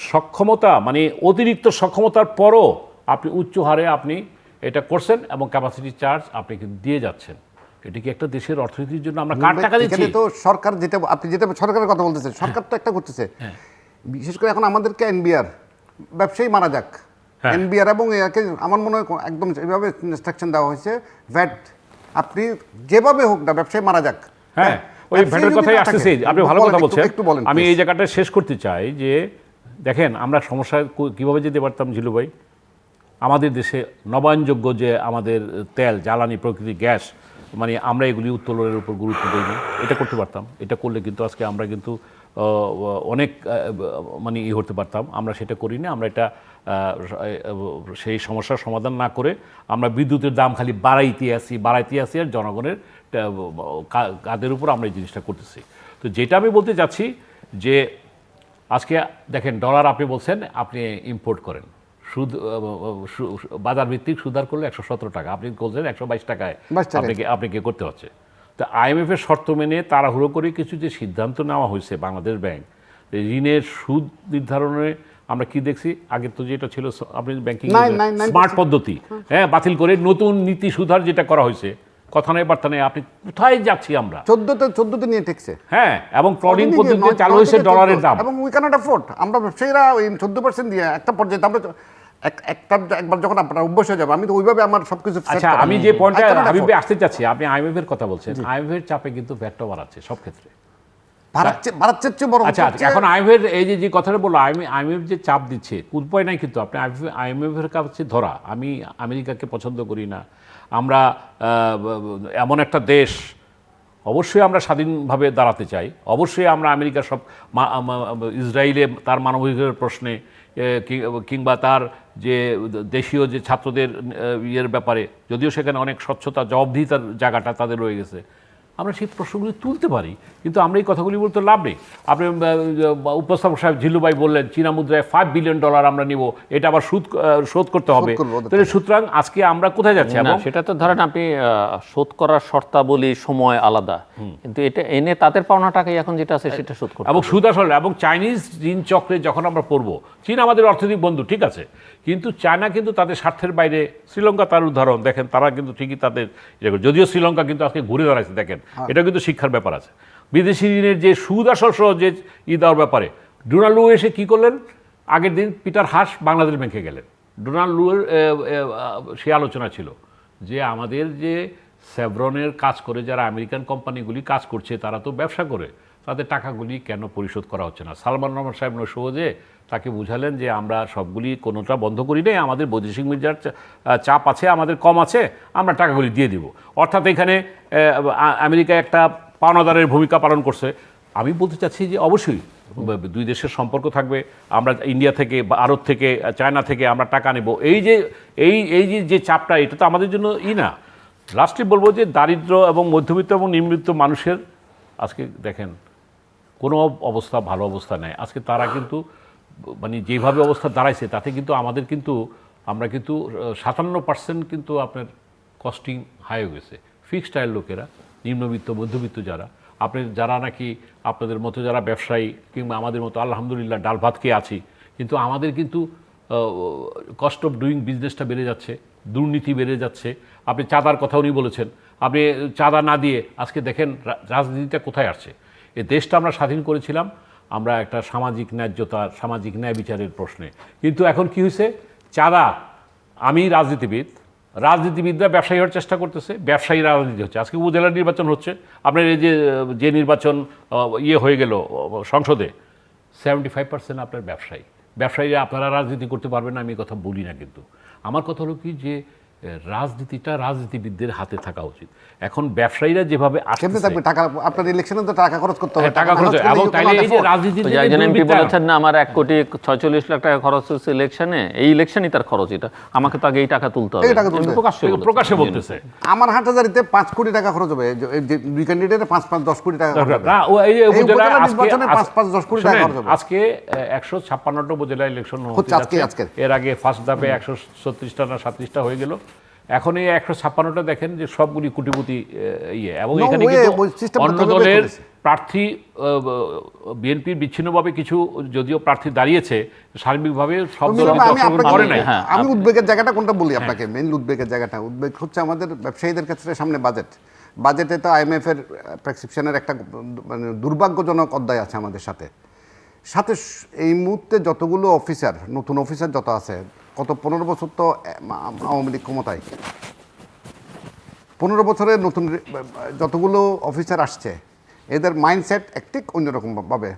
সক্ষমতা মানে অতিরিক্ত সক্ষমতার পরও আপনি উচ্চ হারে আপনি এটা করছেন এবং ক্যাপাসিটি চার্জ আপনি কিন্তু দিয়ে যাচ্ছেন। এটা কি একটা দেশের অর্থনীতির জন্য আমরা কার টাকা দিচ্ছি? এখানে তো সরকার যেটা, আপনি যেটা সরকারের কথা বলতেছেন, সরকার তো একটা করতেছে। বিশেষ করে এখন আমাদেরকে এনবিআর ব্যবসায়ী মারা যাক, এনবিআর এবং একে আমার মনে হয় একদম এভাবে ইনস্ট্রাকশন দেওয়া হয়েছে, ভ্যাট আপনি যেভাবে হোক না ব্যবসায়ী মারা যাক। হ্যাঁ, ওই ভ্যাটের কথাই আসতেছে, আপনি ভালো কথা বলছেন। একটু বলেন, আমি এই জায়গাটা শেষ করতে চাই যে দেখেন আমরা সমস্যায় কীভাবে যেতে পারতাম জিলু ভাই। আমাদের দেশে নবায়নযোগ্য যে আমাদের তেল, জ্বালানি, প্রকৃতি গ্যাস, মানে আমরা এগুলি উত্তোলনের উপর গুরুত্ব দিই না, এটা করতে পারতাম। এটা করলে কিন্তু আজকে আমরা কিন্তু অনেক মানে হতে পারতাম, আমরা সেটা করি না। আমরা এটা সেই সমস্যার সমাধান না করে আমরা বিদ্যুতের দাম খালি বাড়াইতে আসি আর জনগণের কাদের উপর আমরা এই জিনিসটা করতেছি। তো যেটা আমি বলতে চাচ্ছি যে আজকে দেখেন ডলার আপনি বলছেন আপনি ইম্পোর্ট করেন, সুদ বাজার ভিত্তিক সুদার করলে 117 টাকা, আপনি বলছেন 122 টাকায় আপনাকে করতে হচ্ছে। তো IMF-এর শর্ত মেনে তাড়াহুড়ো করে কিছু যে সিদ্ধান্ত নেওয়া হয়েছে বাংলাদেশ ব্যাংক, ঋণের সুদ নির্ধারণে আমরা কি দেখছি, আগে তো যেটা ছিল আপনি ব্যাংকিং স্মার্ট পদ্ধতি, হ্যাঁ, বাতিল করে নতুন নীতি সুধার যেটা করা হয়েছে, কথা নেই বার্তা নেই, আপনি কোথায় যাচ্ছি আমরা? 14তে নিয়ে ঠেকছে। হ্যাঁ, এবং ট্রলিং পদ্ধতিতে চালু হয়েছে ডলারের দাম, এবং উই ক্যানট অ্যাফোর্ড, আমরা ব্যবসায়ীরা ওই 14% দিয়ে একটা পর্যায়ে আমরা একবার যখন আপনার অভ্যাস হয়ে যাবে, আমি তো ওইভাবে আমার সবকিছু। আচ্ছা, আমি যে পয়েন্টটা হাবিবে আসতে চাচ্ছি, আপনি IMF-এর কথা বলছেন, IMF-এর চাপে কিন্তু ভ্যাটটা বাড়াচ্ছে সব ক্ষেত্রে, বাড়াচ্ছে চেয়ে বড়। আচ্ছা, এখন IMF-এর এই যে কথাটা বললো, IMF যে চাপ দিচ্ছে, উপায় নাই কিন্তু আপনি IMF-এর কাছে ধরা। আমি আমেরিকাকে পছন্দ করি না, আমরা এমন একটা দেশ, অবশ্যই আমরা স্বাধীনভাবে দাঁড়াতে চাই, অবশ্যই আমরা আমেরিকার সব ইসরায়েলে তার মানবাধিকারের প্রশ্নে কিংবা তার যে দেশীয় যে ছাত্রদের ইয়ের ব্যাপারে, যদিও সেখানে অনেক স্বচ্ছতা জবাবদিহিতার জায়গাটা তাদের রয়ে গেছে, আমরা সেই প্রশ্নগুলি তুলতে পারি, কিন্তু আমরা এই কথাগুলি বলতে লাভ নেই। আপনি উপস্থাপক সাহেব জিলু ভাই বললেন চীনা মুদ্রায় $5 বিলিয়ন আমরা নিব, এটা আবার শোধ করতে হবে। তাহলে সুতরাং আজকে আমরা কোথায় যাচ্ছি? সেটা তো ধরেন আপনি শোধ করার শর্তাবলী সময় আলাদা, কিন্তু এটা এনে তাদের পাওনা টাকাই এখন যেটা আছে সেটা শোধ করতে এবং সুদ আসলে এবং চাইনিজ ঋণ চক্রে যখন আমরা পড়বো, চীন আমাদের অর্থনৈতিক বন্ধু ঠিক আছে, কিন্তু চায়না কিন্তু তাদের স্বার্থের বাইরে, শ্রীলঙ্কা তার উদাহরণ দেখেন, তারা কিন্তু ঠিকই তাদের, যদিও শ্রীলঙ্কা কিন্তু আজকে ঘুরে দাঁড়াচ্ছে দেখেন, এটা কিন্তু শিক্ষার ব্যাপার আছে। বিদেশি ঋণের যে সুদ আসল সহ যে দেওয়ার ব্যাপারে ডোনাল্ড লু এসে কী করলেন, আগের দিন পিটার হাস বাংলাদেশ ব্যাংকে গেলেন, ডোনাল্ড লুয়ের সে আলোচনা ছিল যে আমাদের যে সেভরনের কাজ করে যারা আমেরিকান কোম্পানিগুলি কাজ করছে, তারা তো ব্যবসা করে, তাদের টাকাগুলি কেন পরিশোধ করা হচ্ছে না? সালমান রহমান সাহেব সহজে তাকে বুঝালেন যে আমরা সবগুলি কোনোটা বন্ধ করি নাই, আমাদের বৈদেশিক মুদ্রার চাপ আছে, আমাদের কম আছে, আমরা টাকাগুলি দিয়ে দিব। অর্থাৎ এখানে আমেরিকা একটা পাওনাদারের ভূমিকা পালন করছে। আমি বলতে চাচ্ছি যে অবশ্যই দুই দেশের সম্পর্ক থাকবে, আমরা ইন্ডিয়া থেকে বা আরব থেকে চায়না থেকে আমরা টাকা নেব, এই যে চাপটা, এটা তো আমাদের জন্য না। লাস্টে বলবো যে দারিদ্র এবং মধ্যবিত্ত এবং নিম্নবিত্ত মানুষের আজকে দেখেন কোনো অবস্থা ভালো অবস্থা নেই। আজকে তারা কিন্তু মানে যেভাবে অবস্থা দাঁড়াইছে তাতে কিন্তু আমরা কিন্তু 57% কিন্তু আপনার কস্টিং হাই হয়ে গেছে। ফিক্সড আয়ের লোকেরা, নিম্নবিত্ত মধ্যবিত্ত যারা নাকি আপনাদের মতো যারা ব্যবসায়ী কিংবা আমাদের মতো আলহামদুলিল্লাহ ডাল ভাত খেয়ে আছি, কিন্তু আমাদের কিন্তু কস্ট অফ ডুইং বিজনেসটা বেড়ে যাচ্ছে, দুর্নীতি বেড়ে যাচ্ছে। আপনি চাঁদার কথা উনি বলেছেন, আপনি চাঁদা না দিয়ে আজকে দেখেন রাজনীতিটা কোথায় আসছে। এই দেশটা আমরা স্বাধীন করেছিলাম আমরা একটা সামাজিক ন্যায্যতা, সামাজিক ন্যায় বিচারের প্রশ্নে, কিন্তু এখন কি হয়েছে, চাঁদা, আমি রাজনীতিবিদরা ব্যবসায়ী হওয়ার চেষ্টা করতেছে, ব্যবসায়ী রাজনীতি হচ্ছে। আজকে উপজেলা নির্বাচন হচ্ছে, আপনার এই যে নির্বাচন হয়ে গেল সংসদে, 75% আপনার ব্যবসায়ীরা আপনারা রাজনীতি করতে পারবেন না, আমি কথা বলি না। কিন্তু আমার কথা হলো কি যে রাজনীতিটা রাজনীতিবিদদের হাতে থাকা উচিত। এখন ব্যবসায়ীরা যেভাবে টাকা, আপনার ইলেকশনে তো টাকা খরচ করতে হবে, টাকা খরচ, এবং তাইলে এই যে রাজনীতিতে এমপি বলেছেন না আমার 1,46,00,000 টাকা খরচ হচ্ছে ইলেকশনে, এই ইলেকশনই তার খরচ, এটা আমাকে তো আগে এই টাকা তুলতে হবে, প্রকাশ্যে বলতেছে। আমার হাটহাজারিতে 5 কোটি টাকা খরচ হবে, দুই ক্যান্ডিডেটে 5-10 কোটি টাকা খরচ হবে। আজকে 156টা উপজেলা ইলেকশন হচ্ছে, এর আগে ফার্স্ট ধাপে 136টা না 37টা হয়ে গেল। এখন এই 156টা দেখেন যে সবগুলি কোটিপতি এবং এখানে কিন্তু অন্য দলের প্রার্থী, বিএনপির বিচ্ছিন্নভাবে কিছু যদিও প্রার্থী দাঁড়িয়েছে, সার্বিকভাবে সব দল করে নাই। আমি উদ্বেগের জায়গাটা কোনটা বলি আপনাকে, মেইন উদ্বেগের জায়গাটা হচ্ছে আমাদের ব্যবসায়ীদের ক্ষেত্রে সামনে বাজেটে তো IMF এর প্রেসক্রিপশনের একটা মানে দুর্ভাগ্যজনক অধ্যায় আছে আমাদের সাথে এই মুহূর্তে যতগুলো অফিসার, নতুন অফিসার যত আছে, গত 15 বছর তো আওয়ামী লীগ ক্ষমতায়, 15 বছরে নতুন যতগুলো অফিসার আসছে, এদের মাইন্ডসেট একটি অন্যরকমভাবে।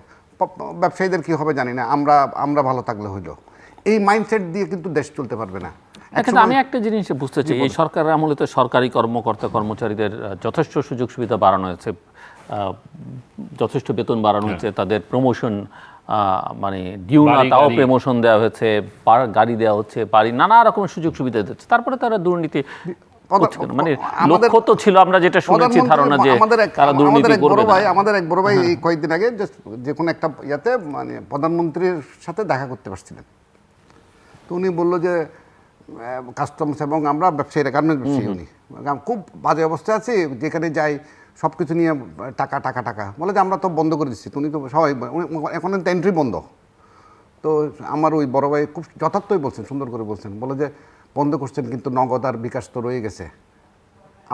ব্যবসায়ীদের কী হবে জানি না, আমরা ভালো থাকলে হইলো, এই মাইন্ডসেট দিয়ে কিন্তু দেশ চলতে পারবে না। আমি একটা জিনিস বুঝতে চাই, এই সরকারের আমলে তো সরকারি কর্মকর্তা কর্মচারীদের যথেষ্ট সুযোগ সুবিধা বাড়ানো হয়েছে, যথেষ্ট বেতন বাড়ানো হয়েছে, তাদের প্রমোশন মানে ডিউ না তাও প্রমোশন দেওয়া হয়েছে, গাড়ি দেওয়া হচ্ছে, বাড়ি, নানা রকমের সুযোগ সুবিধা দিচ্ছে, তারপরে তারা দুর্নীতি মানে লক্ষ্য তো ছিল, আমরা যেটা শুনেছি ধারণা যে তারা দুর্নীতি করবে না। আমাদের এক বড় ভাই এই কয়েকদিন আগে যে কোনো একটা ইয়াতে মানে প্রধানমন্ত্রীর সাথে দেখা করতে পারছিলেন, তো উনি বললো যে কাস্টমস এবং আমরা ব্যবসায়ীরা, গার্মেন্টস ব্যবসায়ী, উনি খুব বাজে অবস্থায় আছি, যেখানে যাই সব কিছু নিয়ে টাকা টাকা টাকা বলে যে আমরা তো বন্ধ করে দিচ্ছি, উনি তো সবাই এখন তো এন্ট্রি বন্ধ। তো আমার ওই বড় ভাই খুব যথার্থই বলছেন, সুন্দর করে বলছেন, বলে যে বন্ধ করছেন কিন্তু নগদ আর বিকাশ তো রয়ে গেছে,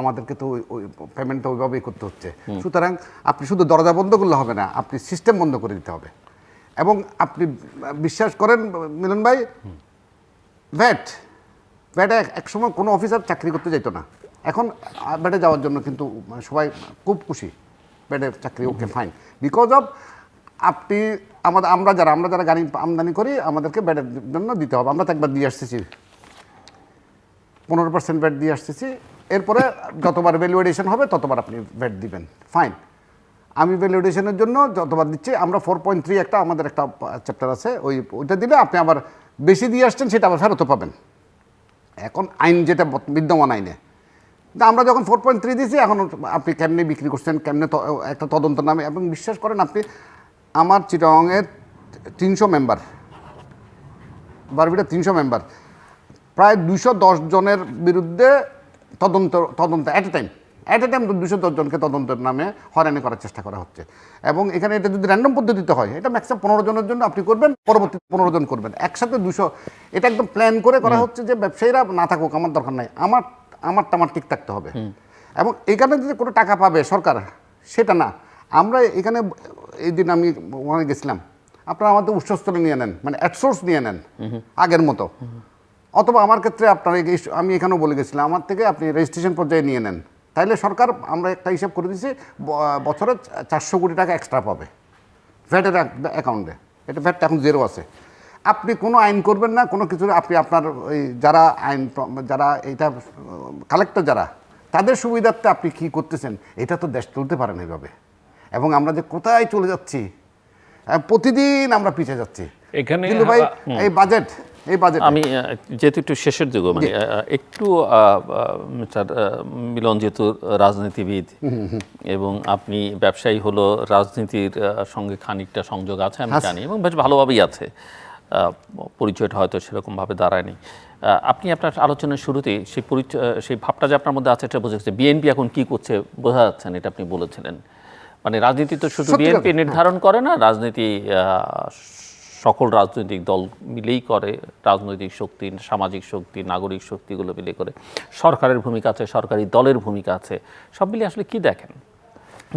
আমাদেরকে তো ওই পেমেন্টটা ওইভাবেই করতে হচ্ছে। সুতরাং আপনি শুধু দরজা বন্ধ করলে হবে না, আপনি সিস্টেম বন্ধ করে দিতে হবে। এবং আপনি বিশ্বাস করেন মিলন ভাই, ভ্যাটে একসময় কোনো অফিসার চাকরি করতে যেত না, এখন ভ্যাটে যাওয়ার জন্য কিন্তু সবাই খুব খুশি, ভ্যাটের চাকরি ওকে ফাইন, বিকজ অফ আপনি আমরা যারা গাড়ি আমদানি করি, আমাদেরকে ভ্যাটের জন্য দিতে হবে। আমরা তো একবার দিয়ে আসতেছি 15% ভ্যাট দিয়ে আসতেছি, এরপরে যতবার ভ্যালুয়েশন হবে ততবার আপনি ভ্যাট দিবেন, ফাইন। আমি ভ্যালুয়েশনের জন্য যতবার দিচ্ছি, আমরা 4.3 একটা আমাদের একটা চ্যাপ্টার আছে, ওইটা দিলে আপনি আবার বেশি দিয়ে আসছেন সেটা আবার ফেরতও পাবেন। এখন আইন যেটা বিদ্যমান আইনে, আমরা যখন 4.3 দিয়েছি, এখন আপনি কেমনে বিক্রি করছেন, কেমনে একটা তদন্ত নামে, এবং বিশ্বাস করেন আপনি আমার চিটাগংয়ের 300 মেম্বার, বারবিটা 300 মেম্বার, প্রায় 210 জনের বিরুদ্ধে তদন্ত অ্যাট এ টাইম 210 জনকে তদন্তের নামে হয়রানি করার চেষ্টা করা হচ্ছে। এবং এখানে এটা যদি র্যান্ডম পদ্ধতিতে হয়, এটা ম্যাক্সিমাম 15 জনের জন্য আপনি করবেন, পরবর্তী 15 জন করবেন, একসাথে 200, এটা একদম প্ল্যান করে করা হচ্ছে যে ব্যবসায়ীরা না থাকুক, আমার দরকার নাই, আমার ঠিক থাকতে হবে। এবং এখানে যদি কোনো টাকা পাবে সরকার, সেটা না। আমরা এখানে এই দিন আমি ওখানে গেছিলাম, আপনারা আমাদের উৎসস্থলে নিয়ে নেন, মানে অ্যাটসোর্স নিয়ে নেন আগের মতো, অথবা আমার ক্ষেত্রে আপনার আমি এখানেও বলে গেছিলাম, আমার থেকে আপনি রেজিস্ট্রেশন পর্যায়ে নিয়ে নেন, তাইলে সরকার, আমরা একটা হিসাব করে দিচ্ছি, বছরে 400 কোটি টাকা এক্সট্রা পাবে ভ্যাটের অ্যাকাউন্টে। এটা ভ্যাটটা এখন 0 আছে। আপনি কোনো আইন করবেন না, কোনো কিছু, আপনি আপনার ওই যারা এইটা কালেক্টর যারা, তাদের সুবিধার্থে আপনি কী করতেছেন, এটা তো দেশ চলতে পারে না এইভাবে। এবং আমরা যে কোথায় চলে যাচ্ছি, প্রতিদিন আমরা পিছিয়ে যাচ্ছি। এখানে কিন্তু ভাই এই বাজেট আমি যেহেতু একটু শেষের দিকে মানে একটু মিস্টার মিলন যেহেতু রাজনীতিবিদ এবং আপনি ব্যবসায়ী হলো, রাজনীতির সঙ্গে খানিকটা সংযোগ আছে আমি জানি এবং বেশ ভালোভাবেই আছে, পরিচয়টা হয়তো সেরকমভাবে দাঁড়ায়নি। আপনি আপনার আলোচনার শুরুতে সেই পরিচয়, সেই ভাবটা যে আপনার মধ্যে আছে এটা বোঝা যাচ্ছে। বিএনপি এখন কি করছে বোঝা যাচ্ছে না, এটা আপনি বলেছিলেন। মানে রাজনীতি তো শুধু বিএনপি নির্ধারণ করে না, রাজনীতি সকল রাজনৈতিক দল মিলেই করে, রাজনৈতিক শক্তি, সামাজিক শক্তি, নাগরিক শক্তিগুলো মিলে করে। সরকারের ভূমিকা আছে, সরকারি দলের ভূমিকা আছে, সব মিলিয়ে আসলে কি দেখেন?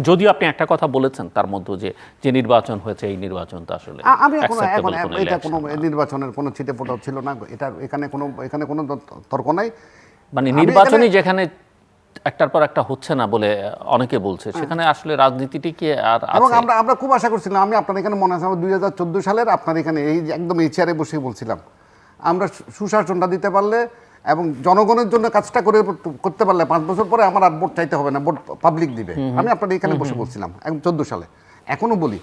যদিও আপনি একটা কথা বলেছেন তার মধ্যে যে নির্বাচন হয়েছে, এই নির্বাচনটা আসলে আমি এখন acceptable কোনো এটা election কোনো নির্বাচনের কোনো ছিটে ফোটাও ছিল না, এটা এখানে কোনো তর্ক নাই। মানে নির্বাচনই যেখানে একটার পর একটা হচ্ছে না বলে অনেকে বলছে, সেখানে আসলে রাজনীতিটি কি আর এবং আছে? আমরা খুব আশা করছিলাম, আমি আপনার এখানে মনে আছে, আমার 2014 সালের আপনার এখানে এই যে একদম এই চেয়ারে বসে বলছিলাম, আমরা সুশাসনটা দিতে পারলে এবং জনগণের জন্য কাজটা করতে পারলে 5 বছর পরে আমার আর ভোট চাইতে হবে না, ভোট পাবলিক দিবে। আমি আপনার এখানে বসে বলছিলাম 14 সালে। এখনো বলি,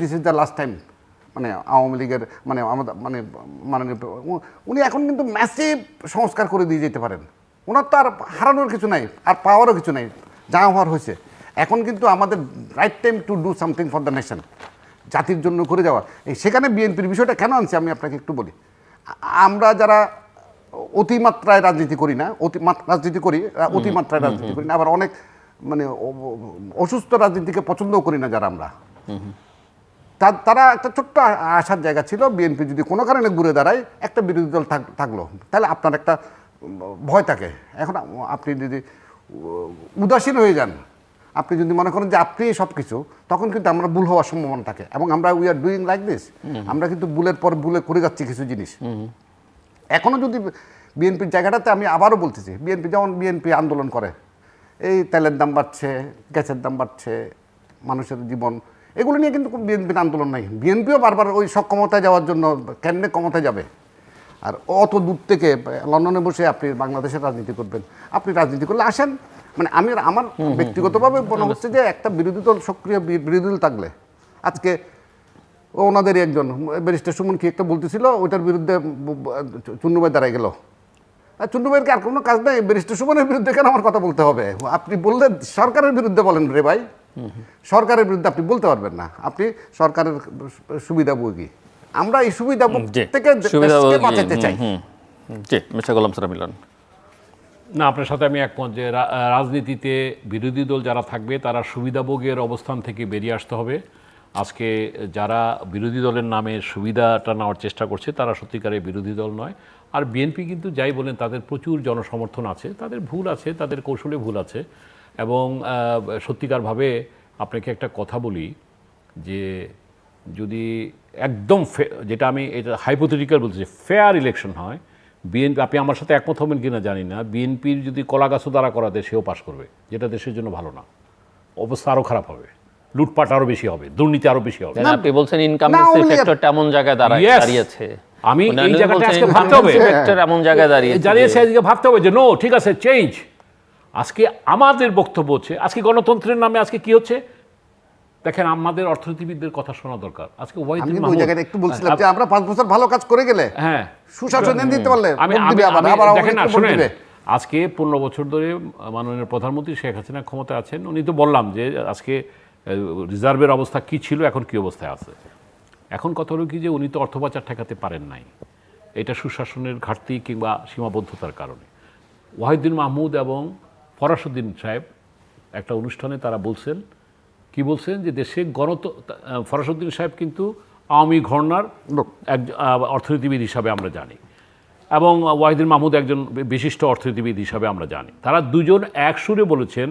this is the last time. মানে আওয়ামী লীগের মানে আমাদের মানে উনি এখন কিন্তু ম্যাসিভ সংস্কার করে দিয়ে যেতে পারেন। ওনার তো আর হারানোর কিছু নাই, আর পাওয়ারও কিছু নাই, যা হওয়ার হয়েছে। এখন কিন্তু আমাদের right time to do something for the nation, জাতির জন্য করে যাওয়া। সেখানে বিএনপির বিষয়টা কেন আনছি আমি আপনাকে একটু বলি। আমরা যারা অতিমাত্রায় রাজনীতি করি না, রাজনীতি করি, অতিমাত্রায় রাজনীতি করি না, আবার অনেক মানে অসুস্থ রাজনীতিকে পছন্দও করি না যারা আমরা, তারা একটা ছোট্ট আশার জায়গা ছিল, বিএনপি যদি কোনো কারণে ঘুরে দাঁড়ায়, একটা বিরোধী দল থাকলো, তাহলে আপনার একটা ভয় থাকে। এখন আপনি যদি উদাসীন হয়ে যান, আপনি যদি মনে করেন যে আপনি সব কিছু, তখন কিন্তু আমরা ভুল হওয়ার সম্ভাবনা থাকে। এবং আমরা we are doing like this, আমরা কিন্তু ভুলের পর ভুলে করে যাচ্ছি কিছু জিনিস। এখনও যদি বিএনপির জায়গাটাতে আমি আবারও বলতেছি, বিএনপি আন্দোলন করে, এই তেলের দাম বাড়ছে, গ্যাসের দাম বাড়ছে, মানুষের জীবন, এগুলো নিয়ে কিন্তু বিএনপির আন্দোলন নাই। বিএনপিও বারবার ওই ক্ষমতায় যাওয়ার জন্য কেমনে ক্ষমতায় যাবে, আর অত দূর থেকে লন্ডনে বসে আপনি বাংলাদেশের রাজনীতি করবেন। আপনি রাজনীতি করলে আসেন, মানে আমার ব্যক্তিগতভাবে মনে হচ্ছে যে একটা বিরোধী দল, সক্রিয় বিরোধী দল থাকলে, আজকে ওনাদেরই একজন ব্যারিস্টার সুমন কি একটা বলতেছিল, ওইটার বিরুদ্ধে চুন্নুভাই দাঁড়ায় গেল। আর চুন্নুভাইয়ের কি আর কোনো কাজ নেই? ব্যারিস্টার সুমনের বিরুদ্ধে কেন আমার কথা বলতে হবে? আপনি বললে সরকারের বিরুদ্ধে বলেন রে ভাই, সরকারের বিরুদ্ধে আপনি বলতে পারবেন না, আপনি সরকারের সুবিধাভোগী। আমরা এই সুবিধা থেকে বাঁচাতে চাই। জি, মিস্টার গোলাম সারা মিলন। না, আপনার সাথে আমি একমত যে রাজনীতিতে বিরোধী দল যারা থাকবে তারা সুবিধাভোগের অবস্থান থেকে বেরিয়ে আসতে হবে। আজকে যারা বিরোধী দলের নামে সুবিধাটা নেওয়ার চেষ্টা করছে তারা সত্যিকারের বিরোধী দল নয়। আর বিএনপি কিন্তু যাই বলেন, তাদের প্রচুর জনসমর্থন আছে, তাদের ভুল আছে, তাদের কৌশলে ভুল আছে। এবং সত্যিকারভাবে আপনাকে একটা কথা বলি যে যদি একদম যেটা আমি এটা হাইপোথেটিক্যাল বলছি, ফেয়ার ইলেকশন হয়, বিএনপি, আপনি আমার সাথে একমত হবেন কিনা জানি না, বিএনপির যদি কলাগাছও দ্বারা করা দেয় সেও পাশ করবে, যেটা দেশের জন্য ভালো না। অবস্থা আরও খারাপ হবে, লুটপাট আরও বেশি হবে, দুর্নীতি আরও বেশি হবে। আপনি বলছেন ইনকামেন্সি ফ্যাক্টরটা এমন জায়গায় দাঁড়িয়েছে, আমি এই জায়গাটা আজকে ভাবতে হবে, এমন জায়গায় দাঁড়িয়েছে, আজকে ভাবতে হবে যে নো, ঠিক আছে, চেঞ্জ। আজকে আমাদের বক্তব্য হচ্ছে, আজকে গণতন্ত্রের নামে আজকে কি হচ্ছে দেখেন, আমাদের অর্থনীতিবিদদের কথা শোনা দরকার। আজকে ওই জায়গায় একটু বলছিলাম যে আমরা 5 বছর ভালো কাজ করে গেলে, হ্যাঁ, সুশাসন দিতে পারলে দেখেন না, শুনেন, আজকে 15 বছর ধরে মাননীয় প্রধানমন্ত্রী শেখ হাসিনা ক্ষমতায় আছেন। উনি তো বললাম যে আজকে রিজার্ভের অবস্থা কি ছিল, এখন কি অবস্থায় আছে। এখন কথা হলো কি যে উনি তো অর্থ পাচার ঠেকাতে পারেন নাই, এটা সুশাসনের ঘাটতি কিংবা সীমাবদ্ধতার কারণে। ওয়াহিদুদ্দিন মাহমুদ এবং ফরাসউদ্দিন সাহেব একটা অনুষ্ঠানে তারা বলছেন, কি বলছেন, যে দেশে ফরাসউদ্দিন সাহেব কিন্তু আওয়ামী ঘরানার এক অর্থনীতিবিদ হিসাবে আমরা জানি, এবং ওয়াহিদুদ্দিন মাহমুদ একজন বিশিষ্ট অর্থনীতিবিদ হিসাবে আমরা জানি। তারা দুজন এক সুরে বলেছেন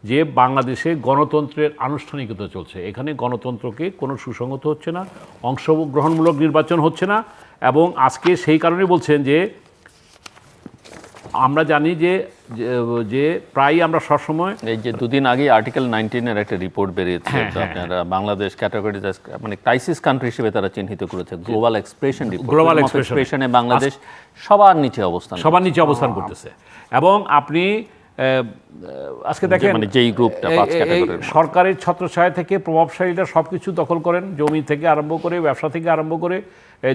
যে বাংলাদেশে গণতন্ত্রের আনুষ্ঠানিকতা চলছে, এখানে গণতন্ত্রকে কোনো সুসংগত হচ্ছে না, অংশগ্রহণমূলক নির্বাচন হচ্ছে না। এবং আজকে সেই কারণে বলছেন যে আমরা জানি যে প্রায় আমরা সবসময়, এই যে দুদিন আগে আর্টিকেল 19-এর একটা রিপোর্ট বেরিয়েছে, আপনারা বাংলাদেশ ক্যাটাগরি মানে ক্রাইসিস কান্ট্রি হিসেবে তারা চিহ্নিত করেছে, গ্লোবাল এক্সপ্রেশন রিপোর্ট। গ্লোবাল এক্সপ্রেশনে বাংলাদেশ সবার নিচে অবস্থান করতেছে। এবং আপনি আজকে দেখেন মানে যেই গ্রুপটা 5 এই ক্যাটাগরির সরকারের ছত্রছায়া থেকে প্রভাবশালীরা সব কিছু দখল করেন, জমি থেকে আরম্ভ করে ব্যবসা থেকে আরম্ভ করে।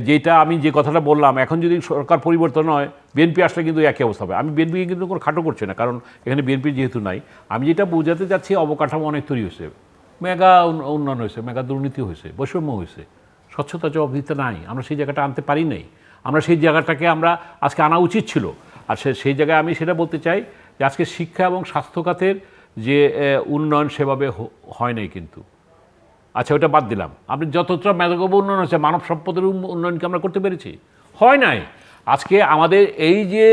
যেটা আমি যে কথাটা বললাম, এখন যদি সরকার পরিবর্তন হয়, বিএনপি আসলে কিন্তু একই অবস্থা হবে। আমি বিএনপিকে কিন্তু কোনো খাটো করছি না, কারণ এখানে বিএনপি যেহেতু নাই। আমি যেটা বোঝাতে চাচ্ছি, অবকাঠামো অনেক তৈরি হয়েছে, মেগা উন্নয়ন হয়েছে, মেগা দুর্নীতি হয়েছে, বৈষম্য হয়েছে, স্বচ্ছতা জবাবদিহিতা নাই। আমরা সেই জায়গাটা আনতে পারি নাই। আমরা সেই জায়গাটাকে আমরা আজকে আনা উচিত ছিল। আর সেই জায়গায় আমি সেটা বলতে চাই যে আজকে শিক্ষা এবং স্বাস্থ্য খাতের যে উন্নয়ন সেভাবে হয় নাই কিন্তু। আচ্ছা, ওটা বাদ দিলাম। আপনি যতটা মেধাগত উন্নয়ন হচ্ছে, মানব সম্পদের উন্নয়নকে আমরা করতে পেরেছি? হয় নাই। আজকে আমাদের এই যে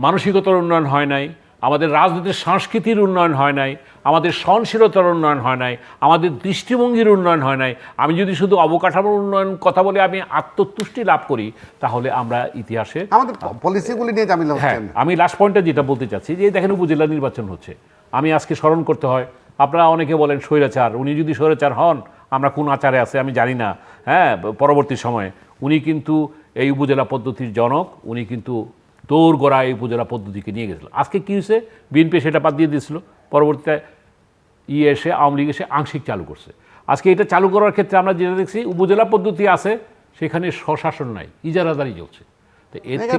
মানসিকতার উন্নয়ন হয় নাই, আমাদের রাজনীতির সংস্কৃতির উন্নয়ন হয় নাই, আমাদের সহনশীলতার উন্নয়ন হয় নাই, আমাদের দৃষ্টিভঙ্গির উন্নয়ন হয় নাই। আমি যদি শুধু অবকাঠামোর উন্নয়ন কথা বলে আমি আত্মতুষ্টি লাভ করি, তাহলে আমরা ইতিহাসে আমাদের পলিসিগুলি নিয়ে ঝামেলা হ্যাঁ, হচ্ছে। আমি লাস্ট পয়েন্টটা যেটা বলতে চাচ্ছি, যে দেখেন উপজেলা নির্বাচন হচ্ছে, আমি আজকে স্মরণ করতে হয়, আপনারা অনেকে বলেন স্বৈরাচার। উনি যদি স্বৈরাচার হন, আমরা কোন আচারে আছে আমি জানি না, হ্যাঁ, পরবর্তী সময়ে উনি কিন্তু এই উপজেলা পদ্ধতির জনক, উনি কিন্তু দৌড়গড়া এই উপজেলা পদ্ধতিকে নিয়ে গেছিল। আজকে কী হয়েছে, বিএনপি সেটা বাদ দিয়ে দিয়েছিল, পরবর্তীতে এসে আওয়ামী লীগ এসে আংশিক চালু করছে। আজকে এটা চালু করার ক্ষেত্রে আমরা যেটা দেখছি, উপজেলা পদ্ধতি আছে, সেখানে স্বশাসন নাই, ইজারাদারি চলছে। এটা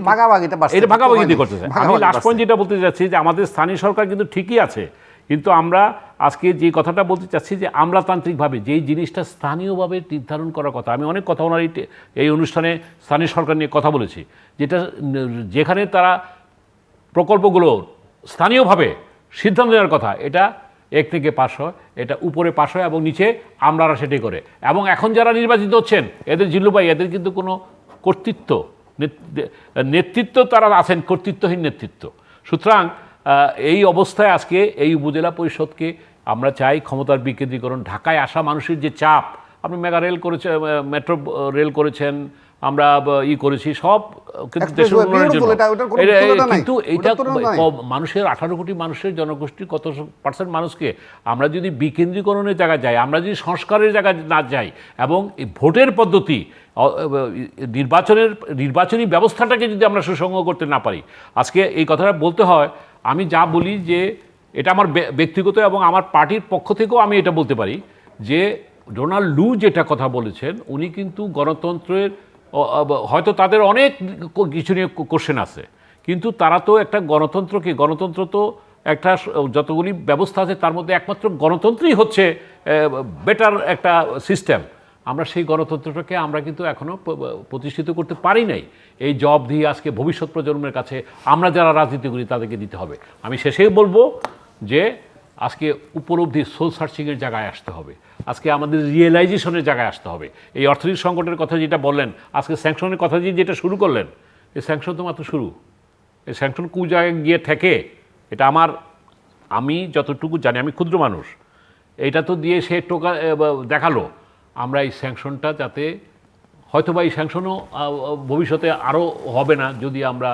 ভাগাভাগিতে করতেছে। আমি লাস্ট পয়েন্ট যেটা বলতে চাচ্ছি, যে আমাদের স্থানীয় সরকার কিন্তু ঠিকই আছে, কিন্তু আমরা আজকে যে কথাটা বলতে চাচ্ছি, যে আমলাতান্ত্রিকভাবে যেই জিনিসটা স্থানীয়ভাবে নির্ধারণ করার কথা, আমি অনেক কথা ওনার এই অনুষ্ঠানে স্থানীয় সরকার নিয়ে কথা বলেছি, যেখানে তারা প্রকল্পগুলো স্থানীয়ভাবে সিদ্ধান্ত নেওয়ার কথা, এটা এক থেকে পাশ হয়, এটা উপরে পাশ হয় এবং নিচে আমলারা সেটাই করে। এবং এখন যারা নির্বাচিত হচ্ছেন, এদের জিল্লুভাই, এদের কিন্তু কোনো কর্তৃত্ব নেতৃত্ব তারা আছেন, কর্তৃত্বহীন নেতৃত্ব। সুতরাং এই অবস্থায় আজকে এই উপজেলা পরিষদকে আমরা চাই ক্ষমতার বিকেন্দ্রীকরণ। ঢাকায় আসা মানুষের যে চাপ, আপনি মেগা রেল করেছেন, মেট্রো রেল করেছেন, আমরা করেছি সব, কিন্তু দেশের উন্নয়নের জন্য। কিন্তু এইটা মানুষের 18 কোটি মানুষের জনগোষ্ঠীর কত পার্সেন্ট মানুষকে আমরা যদি বিকেন্দ্রীকরণের জায়গায় যাই, আমরা যদি সংস্কারের জায়গায় না যাই, এবং এই ভোটের পদ্ধতি, নির্বাচনী ব্যবস্থাটাকে যদি আমরা সুসংগ করতে না পারি, আজকে এই কথাটা বলতে হয়। আমি যা বলি, যে এটা আমার ব্যক্তিগত এবং আমার পার্টির পক্ষ থেকেও আমি এটা বলতে পারি, যে ডোনাল্ড লু যেটা কথা বলেছেন, উনি কিন্তু গণতন্ত্রের, হয়তো তাদের অনেক কিছু নিয়ে কোশ্চেন আছে, কিন্তু তারা তো একটা গণতন্ত্র তো একটা, যতগুলি ব্যবস্থা আছে তার মধ্যে একমাত্র গণতন্ত্রই হচ্ছে বেটার একটা সিস্টেম। আমরা সেই গণতন্ত্রটাকে আমরা কিন্তু এখনও প্রতিষ্ঠিত করতে পারি নাই। এই জব দিয়ে আজকে ভবিষ্যৎ প্রজন্মের কাছে আমরা যারা রাজনীতি করি তাদেরকে দিতে হবে। আমি শেষেই বলবো যে আজকে উপলব্ধি, সোল সার্চিংয়ের জায়গায় আসতে হবে, আজকে আমাদের রিয়েলাইজেশনের জায়গায় আসতে হবে। এই অর্থনৈতিক সংকটের কথা যেটা বললেন, আজকে স্যাংশনের কথা যেটা শুরু করলেন, এই স্যাংশন তো মাত্র শুরু। এই স্যাংশন কোন জায়গায় গিয়ে ঠেকে, এটা আমি যতটুকু জানি, আমি ক্ষুদ্র মানুষ, এইটা তো দিয়ে সে টোকা দেখালো। আমরা এই স্যাংশনটা যাতে, হয়তো বা এই স্যাংশনও ভবিষ্যতে আরও হবে না যদি আমরা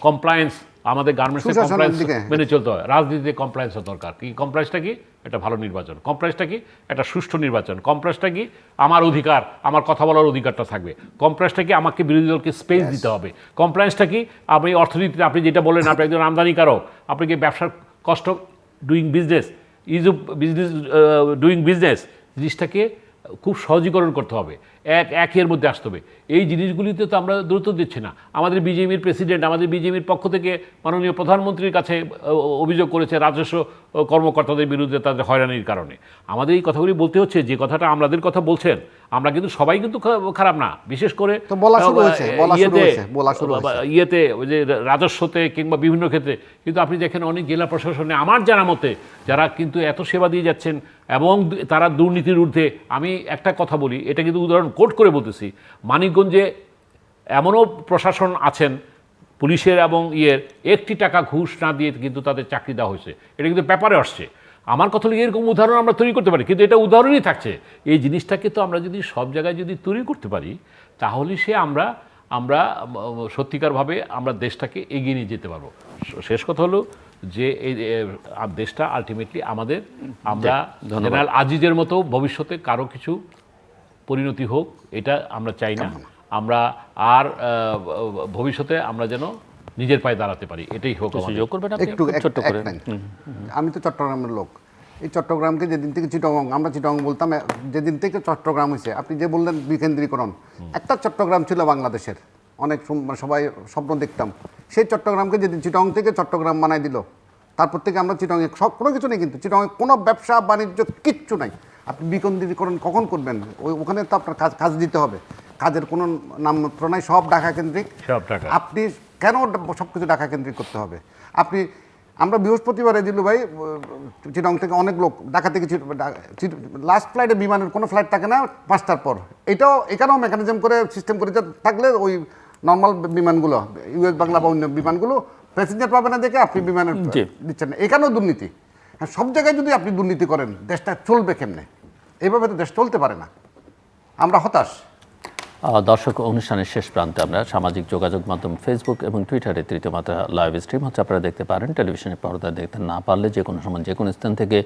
কমপ্লায়েন্স, আমাদের গার্মেন্টসের কমপ্লায়েন্স মেনে চলতে হয়। রাজনীতিতে কমপ্লায়েন্সের দরকার। কি কমপ্লায়েন্সটা? কি একটা ভালো নির্বাচন। কমপ্লায়েন্সটা কি? একটা সুষ্ঠু নির্বাচন। কমপ্লায়েন্সটা কি? আমার অধিকার, আমার কথা বলার অধিকারটা থাকবে। কমপ্লায়েন্সটা কি? আমাকে বিরোধী দলকে স্পেস দিতে হবে। কমপ্লায়েন্সটা কি? আপনি অর্থনীতিতে, আপনি যেটা বললেন, আপনি একজন আমদানিকারক, আপনি কি ব্যবসার কষ্ট, doing business, is of business, doing business জিনিসটাকে খুব সহজীকরণ করতে হবে, একের মধ্যে আসতে হবে। এই জিনিসগুলিতে তো আমরা দ্রুত দিচ্ছি না। আমাদের বিজেপির প্রেসিডেন্ট, আমাদের বিজেপির পক্ষ থেকে মাননীয় প্রধানমন্ত্রীর কাছে অভিযোগ করেছে রাজস্ব কর্মকর্তাদের বিরুদ্ধে তাদের হয়রানির কারণে। আমাদের এই কথাগুলি বলতে হচ্ছে, যে কথাটা আমাদের কথা বলছেন, আমরা কিন্তু সবাই কিন্তু খারাপ না, বিশেষ করে ইয়েতে, যে রাজস্বতে কিংবা বিভিন্ন ক্ষেত্রে। কিন্তু আপনি দেখেন অনেক জেলা প্রশাসনে আমার জানা মতে যারা কিন্তু এত সেবা দিয়ে যাচ্ছেন এবং তারা দুর্নীতির ঊর্ধ্বে। আমি একটা কথা বলি, এটা কিন্তু উদাহরণ কোট করে বলতেছি, মানিকগঞ্জে এমনও প্রশাসন আছেন, পুলিশের এবং একটি টাকা ঘুষ না দিয়ে কিন্তু তাদের চাকরি দেওয়া হয়েছে। এটা কিন্তু ব্যাপারে আসছে। আমার কথা হলো, এরকম উদাহরণ আমরা তৈরি করতে পারি, কিন্তু এটা উদাহরণই থাকছে। এই জিনিসটাকে তো আমরা যদি সব জায়গায় যদি তৈরি করতে পারি, তাহলে সে আমরা সত্যিকারভাবে আমরা দেশটাকে এগিয়ে নিয়ে যেতে পারবো। শেষ কথা হলো যে এই দেশটা আলটিমেটলি আমাদের, আমরা জেনারেল আজিজের মতো ভবিষ্যতে কারো কিছু পরিণতি হোক, এটা আমরা চাই না। আমরা আর ভবিষ্যতে আমরা যেন নিজের পায়ে দাঁড়াতে পারি, এটাই হোক আমাদের। সুযোগ করবেন আপনি একটু খুব ছোট্ট করে। আমি তো চট্টগ্রামের লোক। এই চট্টগ্রামকে যেদিন থেকে চিটাগং, আমরা চিটাগং বলতাম, যেদিন থেকে চট্টগ্রাম হয়েছে, আপনি যে বললেন বিকেন্দ্রীকরণ, একটা চট্টগ্রাম ছিল বাংলাদেশের, অনেক সবাই স্বপ্ন দেখতাম। সেই চট্টগ্রামকে যেদিন চিটাগং থেকে চট্টগ্রাম বানাই দিল, তারপর থেকে আমরা চিটাগংয়ে সব কোনো কিছু নেই, কিন্তু চিটাগংয়ে কোনো ব্যবসা বাণিজ্য কিচ্ছু নাই। আপনি বিকেন্দ্রীকরণ কখন করবেন? ওখানে তো আপনার কাজ দিতে হবে, কাজের কোনো নামমাত্র নাই, সব ঢাকা কেন্দ্রিক। সব টাকা আপনি কেন সব কিছু ঢাকা কেন্দ্রিক করতে হবে? আমরা বৃহস্পতিবারে দিলু ভাই, চিটাগং থেকে অনেক লোক ঢাকা থেকে লাস্ট ফ্লাইটে বিমানের কোনো ফ্লাইট থাকে না 5টার পর। এখানেও মেকানিজম করে সিস্টেম করে থাকলে ওই নর্মাল বিমানগুলো, ইউএস বাংলা বা অন্য বিমানগুলো প্যাসেঞ্জার পাবে না দেখে আপনি বিমানের দিচ্ছেন না। এখানেও দুর্নীতি। হ্যাঁ, সব জায়গায় যদি আপনি দুর্নীতি করেন, দেশটা চলবে কেমনে? এইভাবে তো দেশ চলতে পারে না। আমরা হতাশ। দর্শক, অনুষ্ঠানের শেষ প্রান্তে আমরা সামাজিক যোগাযোগ মাধ্যম ফেসবুক এবং টুইটারে তৃতীয় মাত্রা লাইভ স্ট্রিম হচ্ছে, আপনারা দেখতে পারেন। টেলিভিশনের পর্দায় দেখতে না পারলে যে কোনো সময় যে কোনো স্থান থেকে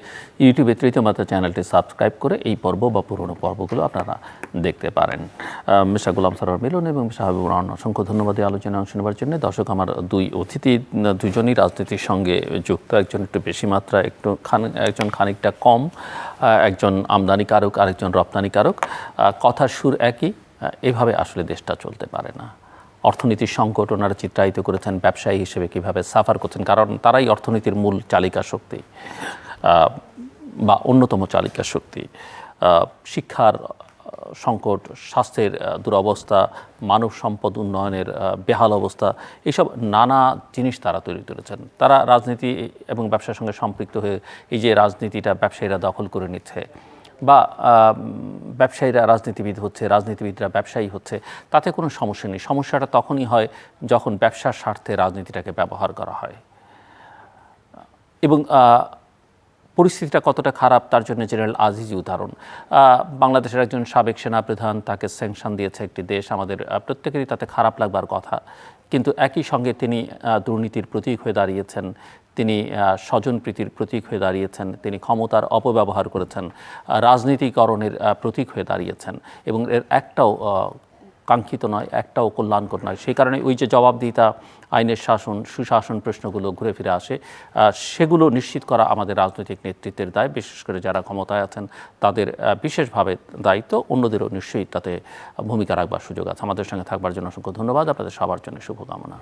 ইউটিউবে তৃতীয় মাত্রা চ্যানেলটি সাবস্ক্রাইব করে এই পর্ব বা পুরনো পর্বগুলো আপনারা দেখতে পারেন। মিস্টার গোলাম সরোয়ার মিলন এবং মিস্টার হাবিবুর রহমান, অসংখ্য ধন্যবাদ এই আলোচনায় অংশ নেওয়ার জন্য। দর্শক, আমার দুই অতিথি দুজনই রাজনীতির সঙ্গে যুক্ত, একজন একটু বেশি মাত্রা, একজন খানিকটা কম, একজন আমদানিকারক, আরেকজন রপ্তানিকারক। কথার সুর একই। এভাবে আসলে দেশটা চলতে পারে না। অর্থনীতির সংকট ওনারা চিত্রায়িত করেছেন, ব্যবসায়ী হিসেবে কিভাবে সাফার করছেন, কারণ তারাই অর্থনীতির মূল চালিকা শক্তি বা অন্যতম চালিকা শক্তি। শিক্ষার সংকট, স্বাস্থ্যের দুরবস্থা, মানব সম্পদ উন্নয়নের বেহাল অবস্থা, এইসব নানা জিনিস তারা তৈরি করেছেন। তারা রাজনীতি এবং ব্যবসার সঙ্গে সম্পৃক্ত হয়ে এই যে রাজনীতিটা ব্যবসায়ীরা দখল করে নিচ্ছে, বা ব্যবসায়ীরা রাজনীতিবিদ হচ্ছে, রাজনীতিবিদরা ব্যবসায়ী হচ্ছে, তাতে কোনো সমস্যা নেই। সমস্যাটা তখনই হয় যখন ব্যবসার স্বার্থে রাজনীতিটাকে ব্যবহার করা হয়। এবং পরিস্থিতিটা কতটা খারাপ তার জন্য জেনারেল আজিজই উদাহরণ। বাংলাদেশের একজন সাবেক সেনাপ্রধান, তাকে স্যাংশন দিয়েছে একটি দেশ, আমাদের প্রত্যেকেরই তাতে খারাপ লাগবার কথা। কিন্তু একই সঙ্গে তিনি দুর্নীতির প্রতীক হয়ে দাঁড়িয়েছেন, তিনি স্বজনপ্রীতির প্রতীক হয়ে দাঁড়িয়েছেন, তিনি ক্ষমতার অপব্যবহার করেছেন, রাজনীতিকরণের প্রতীক হয়ে দাঁড়িয়েছেন, এবং এর একটাও কাঙ্ক্ষিত নয়, একটাও কল্যাণকর নয়। সেই কারণে ওই যে জবাবদিহিতা, আইনের শাসন, সুশাসন প্রশ্নগুলো ঘুরে ফিরে আসে, সেগুলো নিশ্চিত করা আমাদের রাজনৈতিক নেতৃত্বের দায়। বিশেষ করে যারা ক্ষমতায় আছেন তাদের বিশেষভাবে দায়িত্ব, অন্যদেরও নিশ্চয়ই তাতে ভূমিকা রাখবার সুযোগ আছে। আমাদের সঙ্গে থাকবার জন্য অসংখ্য ধন্যবাদ। আপনাদের সবার জন্য শুভকামনা।